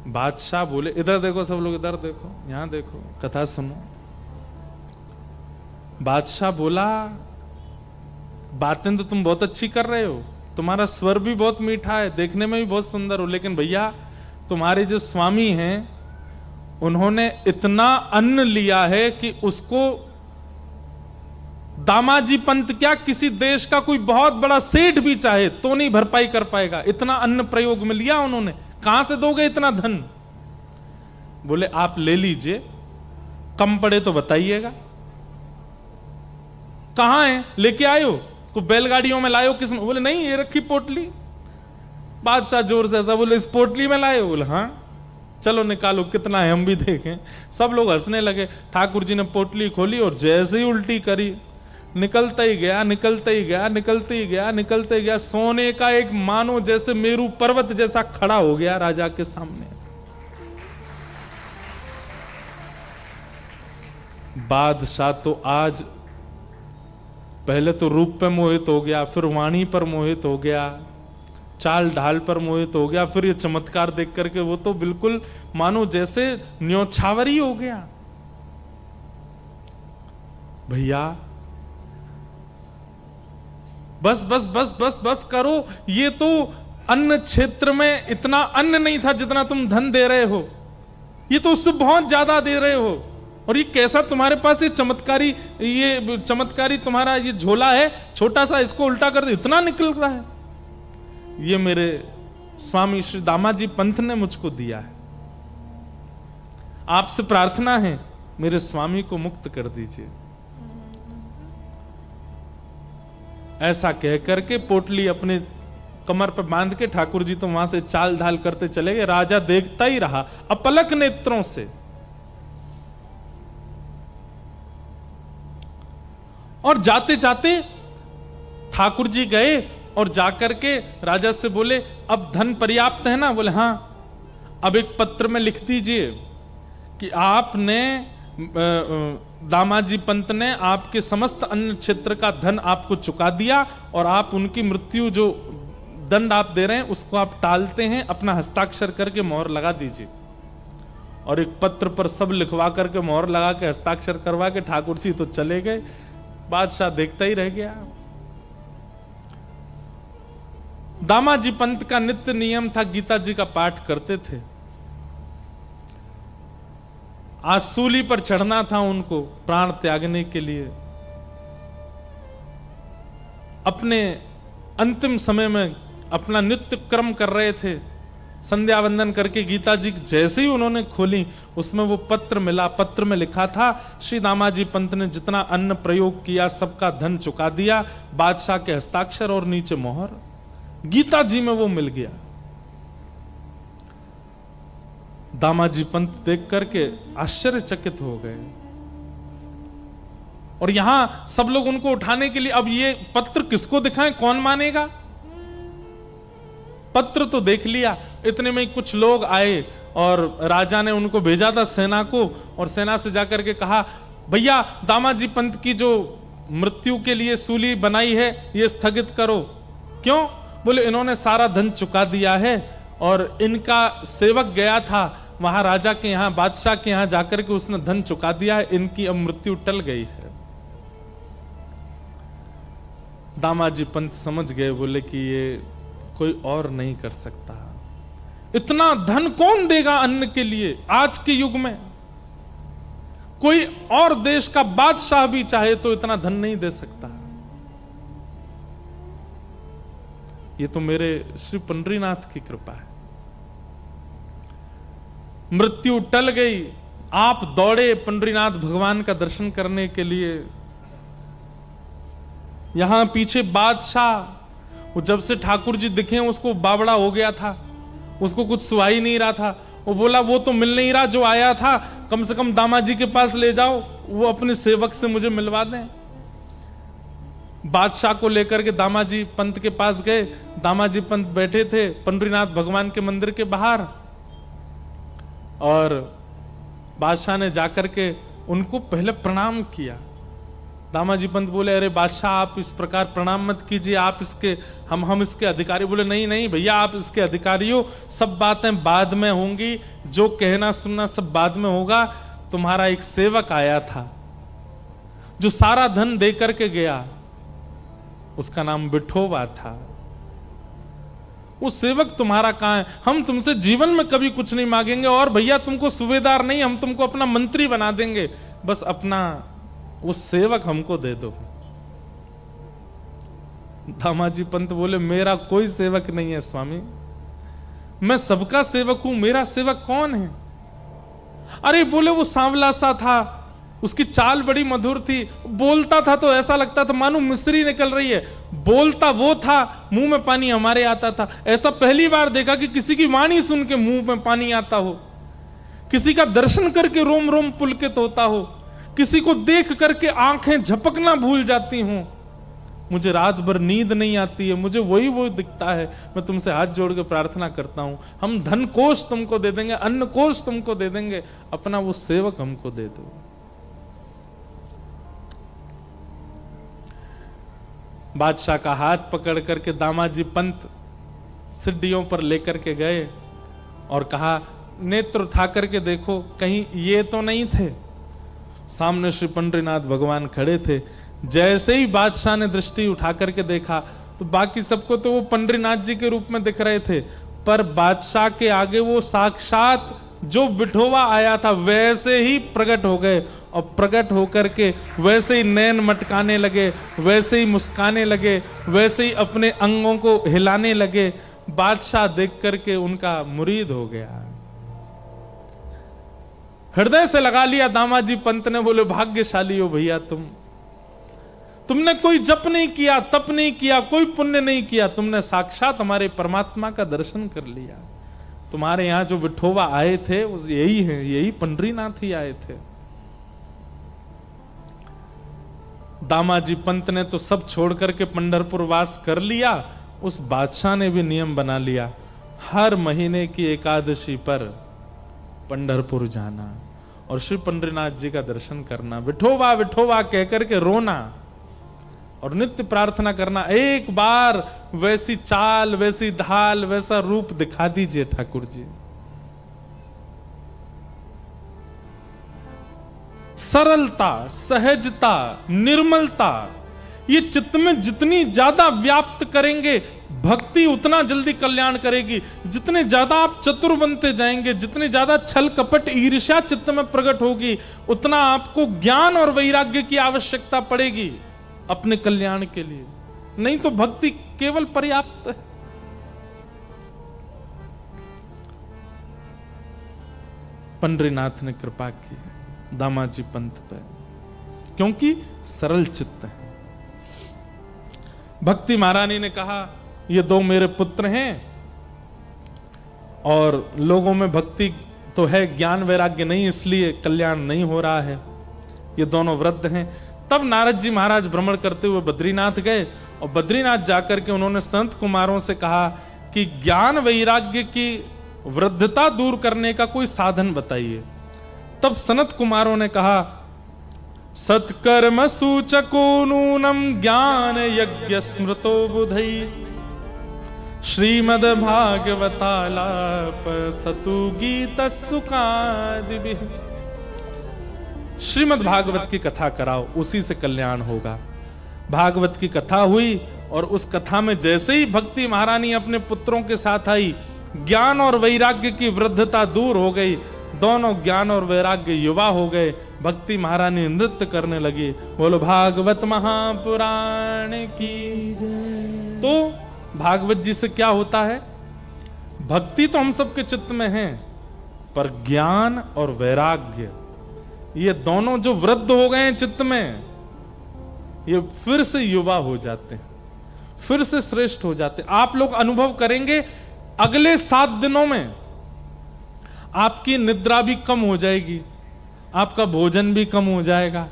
बादशाह बोले, इधर देखो सब लोग, इधर देखो, यहां देखो, कथा सुनो। बादशाह बोला, बातें तो तुम बहुत अच्छी कर रहे हो, तुम्हारा स्वर भी बहुत मीठा है, देखने में भी बहुत सुंदर हो, लेकिन भैया तुम्हारे जो स्वामी हैं उन्होंने इतना अन्न लिया है कि उसको दामाजी पंत क्या, किसी देश का कोई बहुत बड़ा सेठ भी चाहे तो नहीं भरपाई कर पाएगा। इतना अन्न प्रयोग में लिया उन्होंने, कहां से दोगे इतना धन? बोले आप ले लीजिए, कम पड़े तो बताइएगा। कहां है, लेके आयो? को बैलगाड़ियों में लायो? किस में? बोले नहीं, ये रखी पोटली। बादशाह जोर से ऐसा बोले, इस पोटली में लाए? बोले हाँ। चलो निकालो, कितना है हम भी देखें। सब लोग हंसने लगे। ठाकुर जी ने पोटली खोली और जैसे ही उल्टी करी, निकलता ही गया, निकलते ही गया, निकलते ही गया, निकलते ही गया। सोने का एक मानो जैसे मेरू पर्वत जैसा खड़ा हो गया राजा के सामने। बादशाह तो आज पहले तो रूप पे मोहित हो गया, फिर वाणी पर मोहित हो गया, चाल ढाल पर मोहित हो गया, फिर ये चमत्कार देख करके वो तो बिल्कुल मानो जैसे न्योछावरी हो गया। भैया बस बस बस बस बस करो, ये तो अन्न क्षेत्र में इतना अन्न नहीं था जितना तुम धन दे रहे हो, ये तो उससे बहुत ज्यादा दे रहे हो। और ये कैसा तुम्हारे पास ये चमत्कारी तुम्हारा ये झोला है छोटा सा, इसको उल्टा कर दे, इतना निकल रहा है। ये मेरे स्वामी श्री दामाजी पंत ने मुझको दिया है, आपसे प्रार्थना है मेरे स्वामी को मुक्त कर दीजिए। ऐसा कह करके पोटली अपने कमर पर बांध के ठाकुर जी तो वहां से चाल ढाल करते चले गए। राजा देखता ही रहा अपलक नेत्रों से। और जाते जाते ठाकुर जी गए और जाकर के राजा से बोले, अब धन पर्याप्त है ना? बोले हाँ। अब एक पत्र में लिख दीजिए कि आपने दामाजी पंत ने आपके समस्त अन्य क्षेत्र का धन आपको चुका दिया और आप उनकी मृत्यु जो दंड आप दे रहे हैं उसको आप टालते हैं, अपना हस्ताक्षर करके मोहर लगा दीजिए। और एक पत्र पर सब लिखवा करके मोहर लगा के हस्ताक्षर करवा के ठाकुर जी तो चले गए। बादशाह देखता ही रह गया। दामाजी पंत का नित्य नियम था, गीता जी का पाठ करते थे। आज सूली पर चढ़ना था उनको प्राण त्यागने के लिए। अपने अंतिम समय में अपना नित्य कर्म कर रहे थे, संध्या वंदन करके गीता जी जैसे ही उन्होंने खोली उसमें वो पत्र मिला। पत्र में लिखा था, श्री दामाजी पंत ने जितना अन्न प्रयोग किया सबका धन चुका दिया, बादशाह के हस्ताक्षर और नीचे मोहर। गीता जी में वो मिल गया। दामाजी पंत देख करके आश्चर्यचकित हो गए। और यहां सब लोग उनको उठाने के लिए, अब ये पत्र किसको दिखाएं, कौन मानेगा? पत्र तो देख लिया, इतने में कुछ लोग आए और राजा ने उनको भेजा था सेना को, और सेना से जाकर के कहा, भैया दामाजी पंत की जो मृत्यु के लिए सूली बनाई है ये स्थगित करो। क्यों? बोले इन्होंने सारा धन चुका दिया है और इनका सेवक गया था वहां राजा के यहां, बादशाह के यहां जाकर के उसने धन चुका दिया है, इनकी अब मृत्यु टल गई है। दामाजी पंत समझ गए, बोले कि ये कोई और नहीं कर सकता। इतना धन कौन देगा अन्न के लिए आज के युग में? कोई और देश का बादशाह भी चाहे तो इतना धन नहीं दे सकता। ये तो मेरे श्री पंडरीनाथ की कृपा है। मृत्यु टल गई, आप दौड़े पंडरीनाथ भगवान का दर्शन करने के लिए। यहां पीछे बादशाह, वो जब से ठाकुर जी दिखे उसको बावड़ा हो गया था, उसको कुछ सुहा ही नहीं रहा था। वो बोला वो तो मिल नहीं रहा जो आया था, कम से कम दामाजी के पास ले जाओ, वो अपने सेवक से मुझे मिलवा दें। बादशाह को लेकर के दामाजी पंत के पास गए। दामाजी पंत बैठे थे पंडरीनाथ भगवान के मंदिर के बाहर, और बादशाह ने जाकर के उनको पहले प्रणाम किया। दामाजी पंत बोले, अरे बादशाह आप इस प्रकार प्रणाम मत कीजिए, आप इसके हम इसके अधिकारी। बोले नहीं नहीं भैया, आप इसके अधिकारी हो, सब बातें बाद में होंगी, जो कहना सुनना सब बाद में होगा। तुम्हारा एक सेवक आया था जो सारा धन दे करके गया, उसका नाम विठोबा था। वो सेवक तुम्हारा कहां है? हम तुमसे जीवन में कभी कुछ नहीं मांगेंगे, और भैया तुमको सूबेदार नहीं, हम तुमको अपना मंत्री बना देंगे, बस अपना वो सेवक हमको दे दो। दामाजी पंत बोले, मेरा कोई सेवक नहीं है स्वामी, मैं सबका सेवक हूं, मेरा सेवक कौन है? अरे बोले वो सांवला सा था, उसकी चाल बड़ी मधुर थी, बोलता था तो ऐसा लगता था मानो मिस्री निकल रही है। बोलता वो था, मुंह में पानी हमारे आता था। ऐसा पहली बार देखा कि किसी की वाणी सुन के मुंह में पानी आता हो, किसी का दर्शन करके रोम रोम पुलकित होता हो, किसी को देख करके आंखें झपकना भूल जाती हों। मुझे रात भर नींद नहीं आती है, मुझे वही वो दिखता है। मैं तुमसे हाथ जोड़ के प्रार्थना करता हूं, हम धन कोष तुमको दे देंगे, अन्न कोष तुमको दे देंगे, अपना वो सेवक हमको दे दो। बादशाह का हाथ पकड़ करके दामाजी पंत सीढ़ियों पर लेकर के गए और कहा, नेत्र उठा करके देखो, कहीं ये तो नहीं थे। सामने श्री पंडरीनाथ भगवान खड़े थे। जैसे ही बादशाह ने दृष्टि उठा करके देखा तो बाकी सबको तो वो पंडरीनाथ जी के रूप में दिख रहे थे, पर बादशाह के आगे वो साक्षात जो विठोबा आया था वैसे ही प्रकट हो गए। और प्रकट होकर के वैसे ही नैन मटकाने लगे, वैसे ही मुस्काने लगे, वैसे ही अपने अंगों को हिलाने लगे। बादशाह देख करके उनका मुरीद हो गया, हृदय से लगा लिया। दामाजी पंत ने बोले, भाग्यशाली हो भैया तुमने कोई जप नहीं किया, तप नहीं किया, कोई पुण्य नहीं किया, तुमने साक्षात हमारे परमात्मा का दर्शन कर लिया। तुम्हारे यहां जो विठोबा आए थे यही है, यही पंडरीनाथ ही आए थे। दामाजी पंत ने तो सब छोड़ करके पंढरपुर वास कर लिया। उस बादशाह ने भी नियम बना लिया, हर महीने की एकादशी पर पंढरपुर जाना और श्री पंडरीनाथ जी का दर्शन करना, विठोबा विठोबा कहकर के रोना और नित्य प्रार्थना करना, एक बार वैसी चाल, वैसी ढाल, वैसा रूप दिखा दीजिए ठाकुर जी। सरलता, सहजता, निर्मलता, ये चित्त में जितनी ज्यादा व्याप्त करेंगे भक्ति उतना जल्दी कल्याण करेगी। जितने ज्यादा आप चतुर बनते जाएंगे, जितने ज्यादा छल कपट ईर्ष्या चित्त में प्रकट होगी, उतना आपको ज्ञान और वैराग्य की आवश्यकता पड़ेगी अपने कल्याण के लिए। नहीं तो भक्ति केवल पर्याप्त है। पंडरीनाथ ने कृपा की दामाजी पंत पे, क्योंकि सरल चित्त है। भक्ति महारानी ने कहा, ये दो मेरे पुत्र हैं और लोगों में भक्ति तो है, ज्ञान वैराग्य नहीं, इसलिए कल्याण नहीं हो रहा है। ये दोनों वृद्ध हैं। तब नारद जी महाराज भ्रमण करते हुए बद्रीनाथ गए और बद्रीनाथ जाकर के उन्होंने संत कुमारों से कहा कि ज्ञान वैराग्य की वृद्धता दूर करने का कोई साधन बताइए। तब सनत कुमारों ने कहा, सत्कर्म सूचको नूनम ज्ञान यज्ञ स्मृतो बुधई श्रीमद् भागवतालाप सतु गीत सुखादि। श्रीमद् भागवत की कथा कराओ, उसी से कल्याण होगा। भागवत की कथा हुई और उस कथा में जैसे ही भक्ति महारानी अपने पुत्रों के साथ आई, ज्ञान और वैराग्य की वृद्धता दूर हो गई। दोनों ज्ञान और वैराग्य युवा हो गए। भक्ति महारानी नृत्य करने लगी, बोलो भागवत महापुराण की। तो भागवत जी से क्या होता है? भक्ति तो हम सबके चित्त में है, पर ज्ञान और वैराग्य ये दोनों जो वृद्ध हो गए हैं चित्त में, ये फिर से युवा हो जाते हैं, फिर से श्रेष्ठ हो जाते हैं। आप लोग अनुभव करेंगे अगले 7 दिनों में आपकी निद्रा भी कम हो जाएगी, आपका भोजन भी कम हो जाएगा,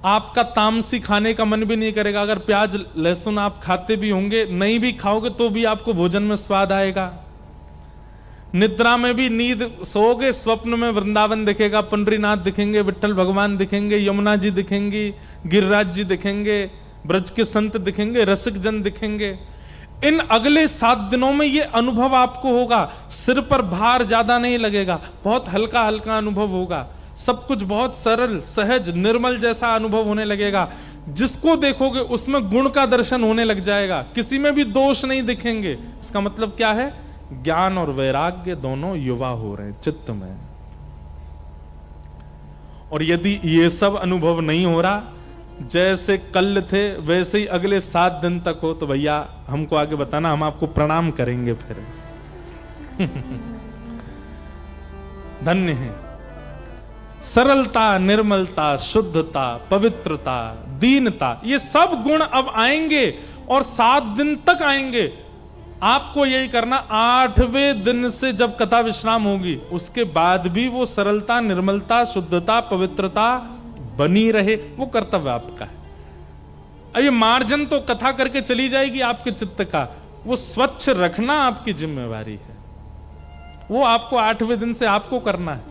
आपका तामसी खाने का मन भी नहीं करेगा। अगर प्याज लहसुन आप खाते भी होंगे, नहीं भी खाओगे तो भी आपको भोजन में स्वाद आएगा। निद्रा में भी नींद सोओगे, स्वप्न में वृंदावन दिखेगा, पंडरीनाथ दिखेंगे, विट्ठल भगवान दिखेंगे, यमुना जी दिखेंगी, गिरिराज जी दिखेंगे, ब्रज के संत दिखेंगे, रसिक जन दिखेंगे। इन अगले 7 दिनों में ये अनुभव आपको होगा। सिर पर भार ज्यादा नहीं लगेगा, बहुत हल्का हल्का अनुभव होगा, सब कुछ बहुत सरल सहज निर्मल जैसा अनुभव होने लगेगा। जिसको देखोगे उसमें गुण का दर्शन होने लग जाएगा, किसी में भी दोष नहीं दिखेंगे। इसका मतलब क्या है? ज्ञान और वैराग्य दोनों युवा हो रहे हैं चित्त में। और यदि ये सब अनुभव नहीं हो रहा, जैसे कल थे वैसे ही अगले 7 दिन तक हो, तो भैया हमको आगे बताना, हम आपको प्रणाम करेंगे फिर। धन्य है। सरलता, निर्मलता, शुद्धता, पवित्रता, दीनता, ये सब गुण अब आएंगे और 7 दिन तक आएंगे। आपको यही करना, 8वें दिन से जब कथा विश्राम होगी उसके बाद भी वो सरलता, निर्मलता, शुद्धता, पवित्रता बनी रहे, वो कर्तव्य आपका है। अब ये मार्जन तो कथा करके चली जाएगी आपके चित्त का, वो स्वच्छ रखना आपकी जिम्मेवारी है। वो आपको 8वें दिन से आपको करना है।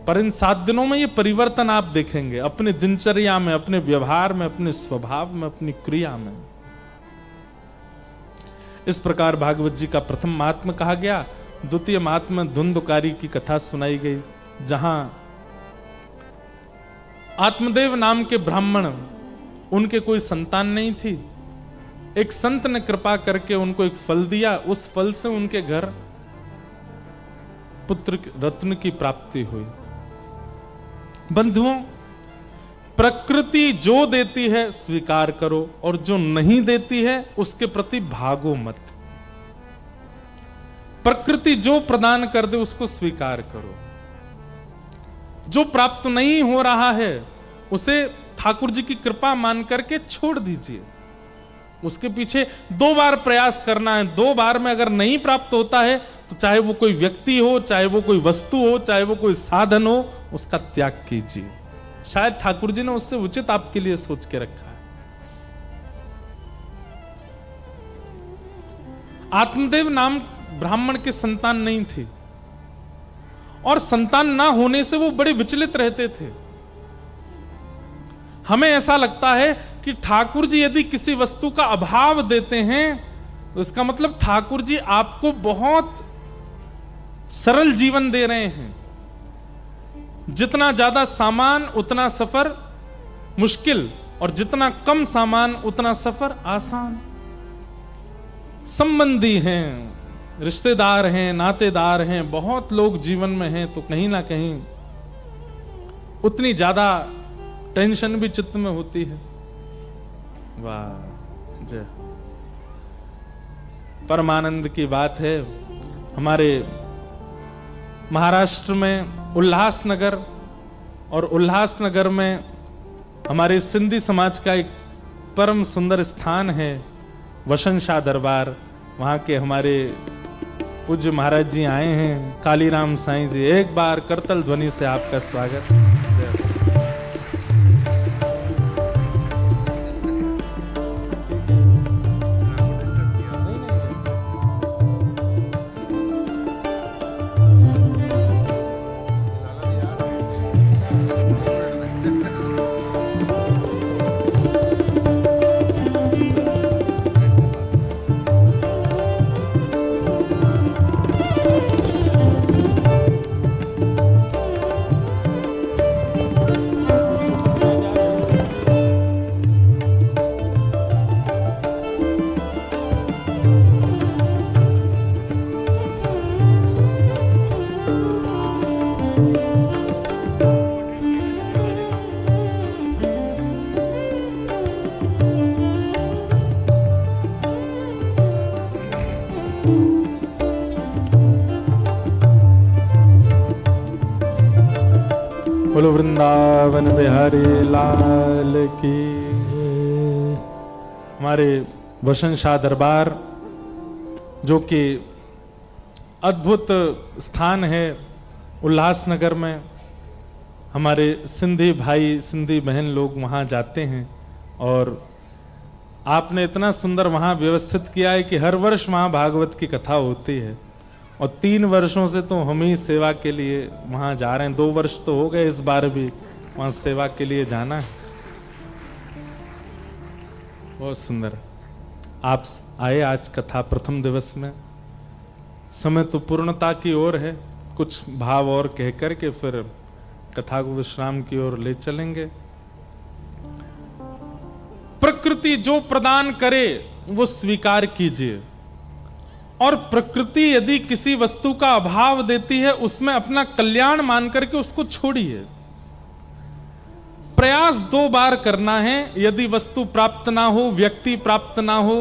पर इन 7 दिनों में ये परिवर्तन आप देखेंगे अपनी दिनचर्या में, अपने व्यवहार में, अपने स्वभाव में, अपनी क्रिया में। इस प्रकार भागवत जी का प्रथम महात्म्य कहा गया। द्वितीय महात्म्य धुंधकारी की कथा सुनाई गई, जहां आत्मदेव नाम के ब्राह्मण, उनके कोई संतान नहीं थी। एक संत ने कृपा करके उनको एक फल दिया, उस फल से उनके घर पुत्र रत्न की प्राप्ति हुई। बंधुओं, प्रकृति जो देती है स्वीकार करो और जो नहीं देती है उसके प्रति भागो मत। प्रकृति जो प्रदान कर दे उसको स्वीकार करो। जो प्राप्त नहीं हो रहा है उसे ठाकुर जी की कृपा मान करके छोड़ दीजिए। उसके पीछे 2 बार प्रयास करना है। 2 बार में अगर नहीं प्राप्त होता है तो चाहे वो कोई व्यक्ति हो, चाहे वो कोई वस्तु हो, चाहे वो कोई साधन हो, उसका त्याग कीजिए। शायद ठाकुर जी ने उससे उचित आपके लिए सोच के रखा है। आत्मदेव नाम ब्राह्मण के संतान नहीं थी और संतान ना होने से वो बड़े विचलित रहते थे। हमें ऐसा लगता है कि ठाकुर जी यदि किसी वस्तु का अभाव देते हैं तो इसका मतलब ठाकुर जी आपको बहुत सरल जीवन दे रहे हैं। जितना ज्यादा सामान उतना सफर मुश्किल, और जितना कम सामान उतना सफर आसान। संबंधी हैं, रिश्तेदार हैं, नातेदार हैं, बहुत लोग जीवन में हैं, तो कहीं ना कहीं उतनी ज्यादा टेंशन भी चित्त में होती है। वाह जय। परमानंद की बात है, हमारे महाराष्ट्र में उल्लासनगर, और उल्लासनगर में हमारे सिंधी समाज का एक परम सुंदर स्थान है वसन शाह दरबार। वहां के हमारे पूज्य महाराज जी आए हैं, कालीराम साईं जी। एक बार करतल ध्वनि से आपका स्वागत। बोलो वृंदावन बिहारी लाल की। हमारे वसन शाह दरबार जो कि अद्भुत स्थान है उल्लासनगर में, हमारे सिंधी भाई सिंधी बहन लोग वहाँ जाते हैं और आपने इतना सुंदर वहाँ व्यवस्थित किया है कि हर वर्ष वहाँ भागवत की कथा होती है। और 3 वर्षों से तो हम ही सेवा के लिए वहाँ जा रहे हैं। 2 वर्ष तो हो गए, इस बार भी वहाँ सेवा के लिए जाना है। बहुत सुंदर। आप आए आज कथा प्रथम दिवस में। समय तो पूर्णता की ओर है, कुछ भाव और कह करके फिर कथा को विश्राम की ओर ले चलेंगे। प्रकृति जो प्रदान करे वो स्वीकार कीजिए, और प्रकृति यदि किसी वस्तु का अभाव देती है उसमें अपना कल्याण मान करके उसको छोड़िए। प्रयास 2 बार करना है। यदि वस्तु प्राप्त ना हो, व्यक्ति प्राप्त ना हो,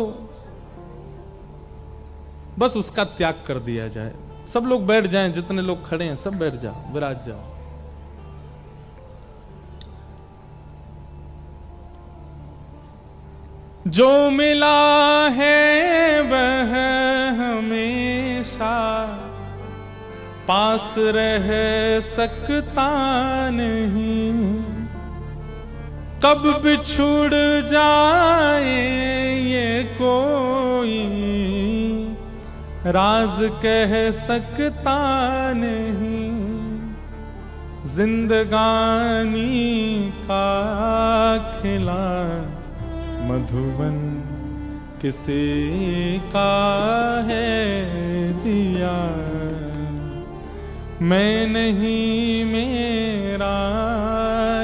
बस उसका त्याग कर दिया जाए। सब लोग बैठ जाएं, जितने लोग खड़े हैं सब बैठ जाओ, विराज जाओ। जो मिला है वह हमेशा पास रह सकता नहीं, कब बिछुड़ जाए ये कोई राज कह सकता नहीं। जिंदगानी का खिला मधुवन किसी का है दिया, मैं नहीं मेरा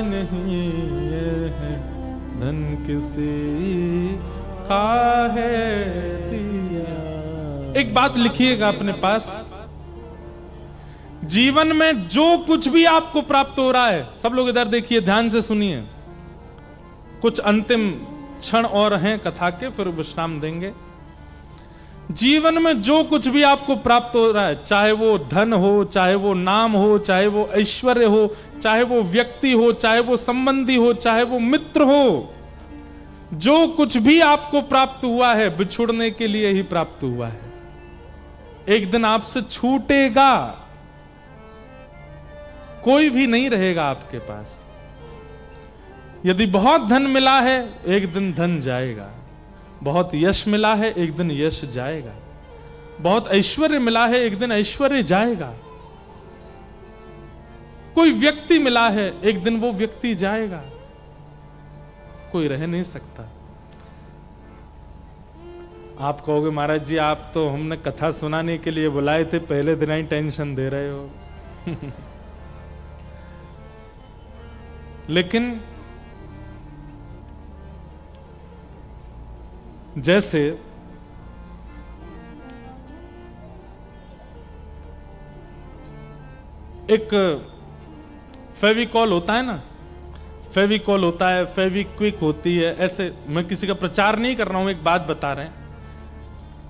नहीं ये है धन किसी का है दिया। एक बात लिखिएगा अपने पास, जीवन में जो कुछ भी आपको प्राप्त हो रहा है, सब लोग इधर देखिए, ध्यान से सुनिए, कुछ अंतिम क्षण और हैं कथा के, फिर विश्राम देंगे। जीवन में जो कुछ भी आपको प्राप्त हो रहा है, चाहे वो धन हो, चाहे वो नाम हो, चाहे वो ऐश्वर्य हो, चाहे वो व्यक्ति हो, चाहे वो संबंधी हो, चाहे वो मित्र हो, जो कुछ भी आपको प्राप्त हुआ है बिछुड़ने के लिए ही प्राप्त हुआ है। एक दिन आपसे छूटेगा, कोई भी नहीं रहेगा आपके पास। यदि बहुत धन मिला है, एक दिन धन जाएगा। बहुत यश मिला है, एक दिन यश जाएगा। बहुत ऐश्वर्य मिला है, एक दिन ऐश्वर्य जाएगा। कोई व्यक्ति मिला है, एक दिन वो व्यक्ति जाएगा। कोई रह नहीं सकता। आप कहोगे महाराज जी आप तो हमने कथा सुनाने के लिए बुलाए थे, पहले दिन ही टेंशन दे रहे हो। लेकिन जैसे एक फेविकॉल होता है ना, फेविकॉल होता है, फेविक्विक होती है, ऐसे मैं किसी का प्रचार नहीं कर रहा हूं, एक बात बता रहे हैं।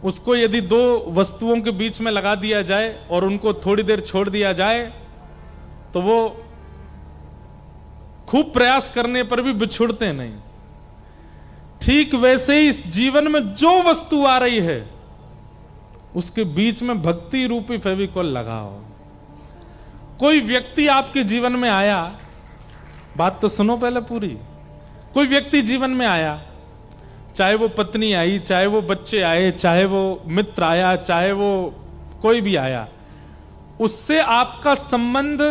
उसको यदि दो वस्तुओं के बीच में लगा दिया जाए और उनको थोड़ी देर छोड़ दिया जाए तो वो खूब प्रयास करने पर भी बिछुड़ते नहीं। ठीक वैसे ही इस जीवन में जो वस्तु आ रही है उसके बीच में भक्ति रूपी फेविकॉल लगाओ। कोई व्यक्ति आपके जीवन में आया, बात तो सुनो पहले पूरी। कोई व्यक्ति जीवन में आया, चाहे वो पत्नी आई, चाहे वो बच्चे आए, चाहे वो मित्र आया, चाहे वो कोई भी आया, उससे आपका संबंध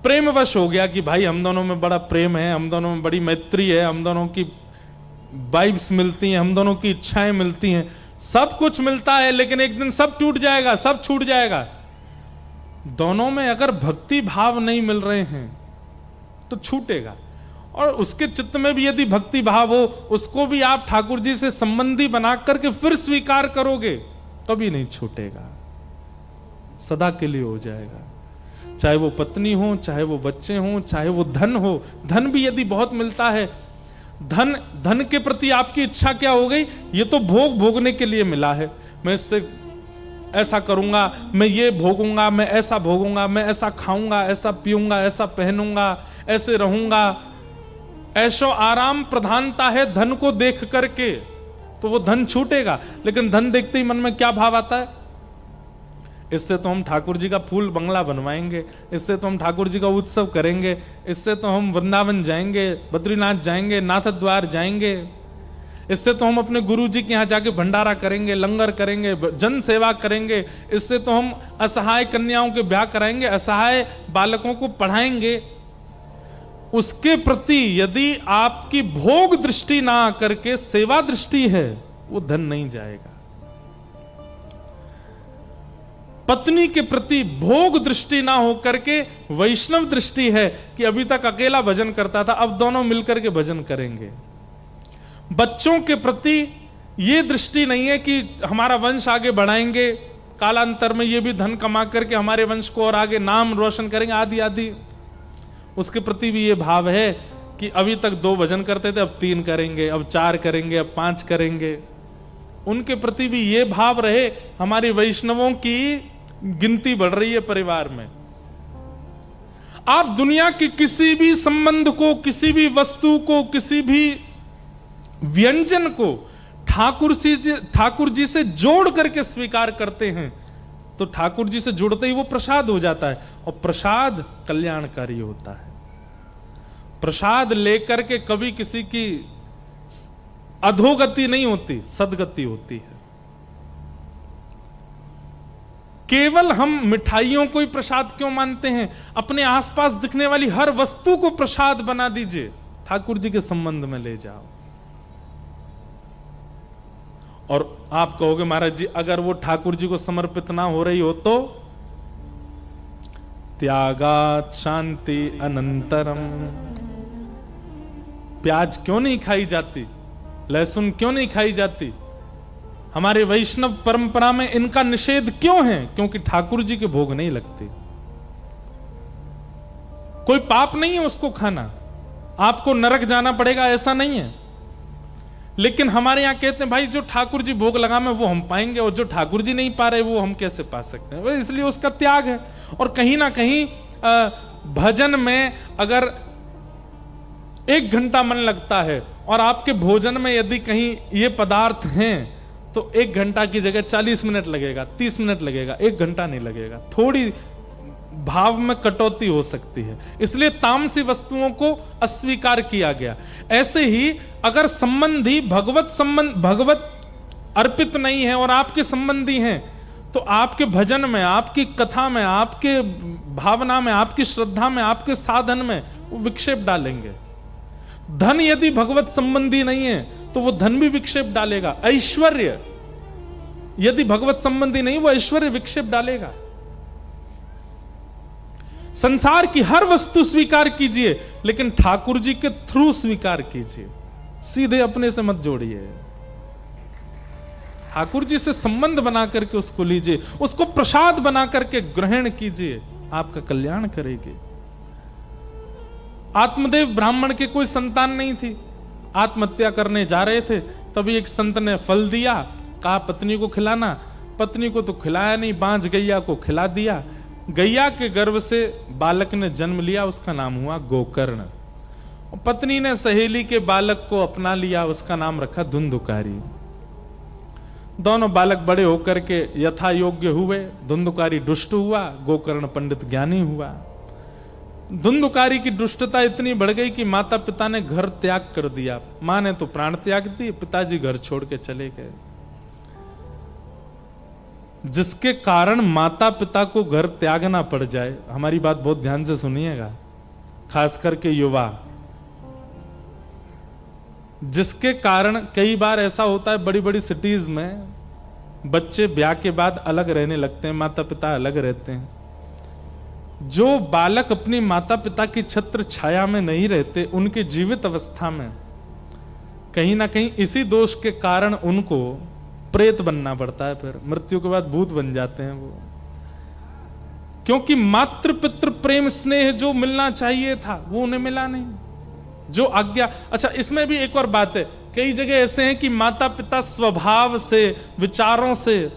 प्रेमवश हो गया कि भाई हम दोनों में बड़ा प्रेम है, हम दोनों में बड़ी मैत्री है, हम दोनों की वाइब्स मिलती हैं, हम दोनों की इच्छाएं मिलती हैं, सब कुछ मिलता है। लेकिन एक दिन सब टूट जाएगा, सब छूट जाएगा। दोनों में अगर भक्ति भाव नहीं मिल रहे हैं तो छूटेगा। और उसके चित्त में भी यदि भक्ति भाव हो, उसको भी आप ठाकुर जी से संबंधी बना करके फिर स्वीकार करोगे, कभी नहीं छूटेगा, सदा के लिए हो जाएगा। चाहे वो पत्नी हो, चाहे वो बच्चे हो, चाहे वो धन हो। धन भी यदि बहुत मिलता है, धन के प्रति आपकी इच्छा क्या हो गई? ये तो भोगने के लिए मिला है, मैं इससे ऐसा करूंगा, मैं ये भोगूंगा, मैं ऐसा भोगूंगा, मैं ऐसा खाऊंगा, ऐसा पीऊंगा, ऐसा पहनूंगा, ऐसे रहूंगा। ऐशो आराम प्रधानता है धन को देख करके, तो वो धन छूटेगा। लेकिन धन देखते ही मन में क्या भाव आता है? इससे तो हम ठाकुर जी का फूल बंगला बनवाएंगे, इससे तो हम ठाकुर जी का उत्सव करेंगे, इससे तो हम वृंदावन जाएंगे, बद्रीनाथ जाएंगे, नाथ द्वार जाएंगे, इससे तो हम अपने गुरु जी के यहाँ जाके भंडारा करेंगे, लंगर करेंगे, जन सेवा करेंगे, इससे तो हम असहाय कन्याओं के ब्याह कराएंगे, असहाय बालकों को पढ़ाएंगे। उसके प्रति यदि आपकी भोग दृष्टि ना करके सेवा दृष्टि है, वो धन नहीं जाएगा। पत्नी के प्रति भोग दृष्टि ना होकर के वैष्णव दृष्टि है कि अभी तक अकेला भजन करता था, अब दोनों मिलकर के भजन करेंगे। बच्चों के प्रति ये दृष्टि नहीं है कि हमारा वंश आगे बढ़ाएंगे, कालांतर में ये भी धन कमा करके हमारे वंश को और आगे नाम रोशन करेंगे, आदि आदि। उसके प्रति भी ये भाव है कि अभी तक 2 भजन करते थे, अब 3 करेंगे, अब 4 करेंगे, अब 5 करेंगे। उनके प्रति भी ये भाव रहे, हमारी वैष्णवों की गिनती बढ़ रही है परिवार में। आप दुनिया के किसी भी संबंध को, किसी भी वस्तु को, किसी भी व्यंजन को ठाकुर जी से जोड़ करके स्वीकार करते हैं तो ठाकुर जी से जुड़ते ही वो प्रसाद हो जाता है, और प्रसाद कल्याणकारी होता है। प्रसाद लेकर के कभी किसी की अधोगति नहीं होती, सदगति होती है। केवल हम मिठाइयों को ही प्रसाद क्यों मानते हैं? अपने आसपास दिखने वाली हर वस्तु को प्रसाद बना दीजिए, ठाकुर जी के संबंध में ले जाओ। और आप कहोगे महाराज जी अगर वो ठाकुर जी को समर्पित ना हो रही हो तो? त्यागात शांति अनंतरम। प्याज क्यों नहीं खाई जाती, लहसुन क्यों नहीं खाई जाती? हमारे वैष्णव परंपरा में इनका निषेध क्यों है? क्योंकि ठाकुर जी के भोग नहीं लगते। कोई पाप नहीं है उसको खाना, आपको नरक जाना पड़ेगा ऐसा नहीं है। लेकिन हमारे यहां कहते हैं भाई जो ठाकुर जी भोग लगा में वो हम पाएंगे, और जो ठाकुर जी नहीं पा रहे वो हम कैसे पा सकते हैं? इसलिए उसका त्याग है। और कहीं ना कहीं भजन में अगर 1 घंटा मन लगता है और आपके भोजन में यदि कहीं ये पदार्थ हैं तो 1 घंटा की जगह 40 मिनट लगेगा, 30 मिनट लगेगा, 1 घंटा नहीं लगेगा। थोड़ी भाव में कटौती हो सकती है, इसलिए तामसी वस्तुओं को अस्वीकार किया गया। ऐसे ही अगर संबंधी भगवत अर्पित नहीं है और आपके संबंधी हैं तो आपके भजन में, आपकी कथा में, आपके भावना में, आपकी श्रद्धा में, आपके साधन में वो विक्षेप डालेंगे। धन यदि भगवत संबंधी नहीं है तो वो धन भी विक्षेप डालेगा। ऐश्वर्य यदि भगवत संबंधी नहीं, वो ऐश्वर्य विक्षेप डालेगा। संसार की हर वस्तु स्वीकार कीजिए, लेकिन ठाकुर जी के थ्रू स्वीकार कीजिए, सीधे अपने से मत जोड़िए। ठाकुर जी से संबंध बना करके उसको लीजिए, उसको प्रसाद बना करके ग्रहण कीजिए, आपका कल्याण करेगी। आत्मदेव ब्राह्मण के कोई संतान नहीं थी, आत्महत्या करने जा रहे थे, तभी एक संत ने फल दिया, कहा पत्नी को खिलाना। पत्नी को तो खिलाया नहीं, बांझ गैया को खिला दिया। गैया के गर्भ से बालक ने जन्म लिया, उसका नाम हुआ गोकर्ण। पत्नी ने सहेली के बालक को अपना लिया, उसका नाम रखा धुंधुकारी। दोनों बालक बड़े होकर के यथा योग्य हुए। धुंधुकारी दुष्ट हुआ, गोकर्ण पंडित ज्ञानी हुआ। धुंधुकारी की दुष्टता इतनी बढ़ गई कि माता पिता ने घर त्याग कर दिया। मां ने तो प्राण त्याग दिए, पिताजी घर छोड़ के चले गए। जिसके कारण माता पिता को घर त्यागना पड़ जाए, हमारी बात बहुत ध्यान से सुनिएगा, खास करके युवा, जिसके कारण कई बार ऐसा होता है बड़ी बड़ी सिटीज में बच्चे ब्याह के बाद अलग रहने लगते हैं, माता पिता अलग रहते हैं। जो बालक अपनी माता पिता की छत्र छाया में नहीं रहते, उनके जीवित अवस्था में कहीं ना कहीं इसी दोष के कारण उनको प्रेत बनना पड़ता है, फिर मृत्यु के बाद भूत बन जाते हैं वो। क्योंकि मातृ पितृ प्रेम स्नेह जो मिलना चाहिए था वो उन्हें मिला नहीं, जो आज्ञा। अच्छा, इसमें भी एक और बात है, कई जगह ऐसे हैं कि माता पिता स्वभाव से, विचारों से,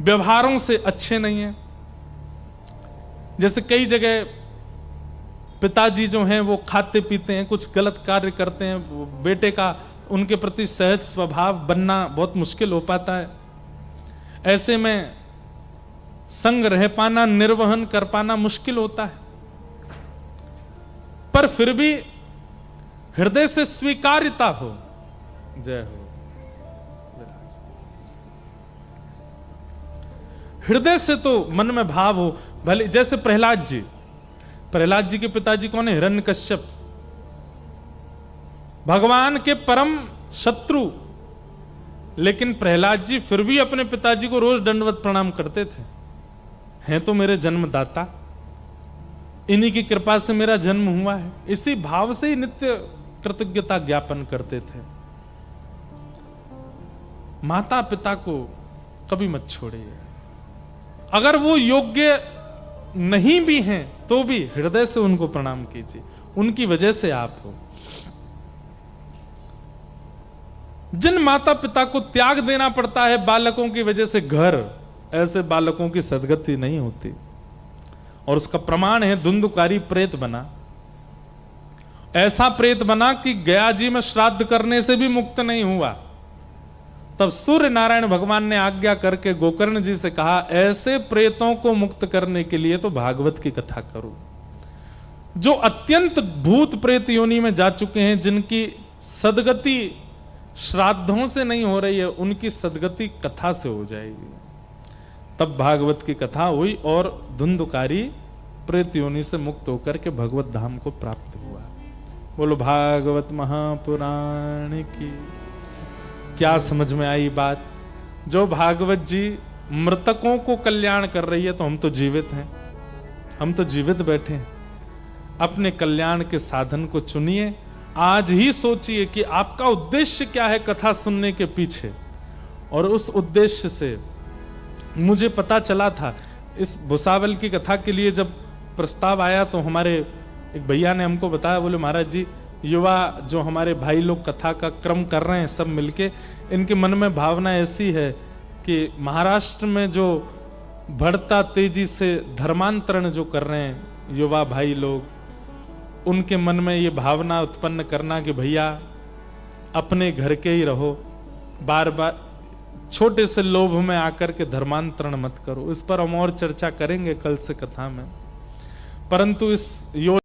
व्यवहारों से अच्छे नहीं हैं। जैसे कई जगह पिताजी जो हैं वो खाते पीते हैं, कुछ गलत कार्य करते हैं, वो बेटे का उनके प्रति सहज स्वभाव बनना बहुत मुश्किल हो पाता है। ऐसे में संग रह पाना, निर्वहन कर पाना मुश्किल होता है। पर फिर भी हृदय से स्वीकार्यता हो। जय हो। हृदय से तो मन में भाव हो। भले जैसे प्रहलाद जी के पिताजी कौन है? हिरण्यकश्यप, भगवान के परम शत्रु। लेकिन प्रहलाद जी फिर भी अपने पिताजी को रोज दंडवत प्रणाम करते थे। हैं तो मेरे जन्मदाता, इन्हीं की कृपा से मेरा जन्म हुआ है, इसी भाव से ही नित्य कृतज्ञता ज्ञापन करते थे। माता पिता को कभी मत छोड़िए। अगर वो योग्य नहीं भी हैं तो भी हृदय से उनको प्रणाम कीजिए, उनकी वजह से आप हो। जिन माता पिता को त्याग देना पड़ता है बालकों की वजह से घर, ऐसे बालकों की सदगति नहीं होती। और उसका प्रमाण है धुंधुकारी प्रेत बना। ऐसा प्रेत बना कि गया जी में श्राद्ध करने से भी मुक्त नहीं हुआ। तब सूर्य नारायण भगवान ने आज्ञा करके गोकर्ण जी से कहा, ऐसे प्रेतों को मुक्त करने के लिए तो भागवत की कथा करो। जो अत्यंत भूत प्रेत योनि में जा चुके हैं, जिनकी सदगति श्राद्धों से नहीं हो रही है, उनकी सदगति कथा से हो जाएगी। तब भागवत की कथा हुई और धुंधुकारी प्रेत योनि से मुक्त होकर के भगवत धाम को प्राप्त हुआ। बोलो भागवत महापुराण की। क्या समझ में आई बात? जो भागवत जी मृतकों को कल्याण कर रही है, तो हम तो जीवित हैं, हम तो जीवित बैठे हैं। अपने कल्याण के साधन को चुनिए। आज ही सोचिए कि आपका उद्देश्य क्या है कथा सुनने के पीछे। और उस उद्देश्य से मुझे पता चला था, इस भुसावल की कथा के लिए जब प्रस्ताव आया तो हमारे एक भैया ने हमको बताया, बोले महाराज जी, युवा जो हमारे भाई लोग कथा का क्रम कर रहे हैं सब मिलके, इनके मन में भावना ऐसी है कि महाराष्ट्र में जो बढ़ता तेजी से धर्मांतरण जो कर रहे हैं युवा भाई लोग, उनके मन में ये भावना उत्पन्न करना कि भैया अपने घर के ही रहो, बार बार छोटे से लोभ में आकर के धर्मांतरण मत करो। इस पर हम और चर्चा करेंगे कल से कथा में। परंतु इस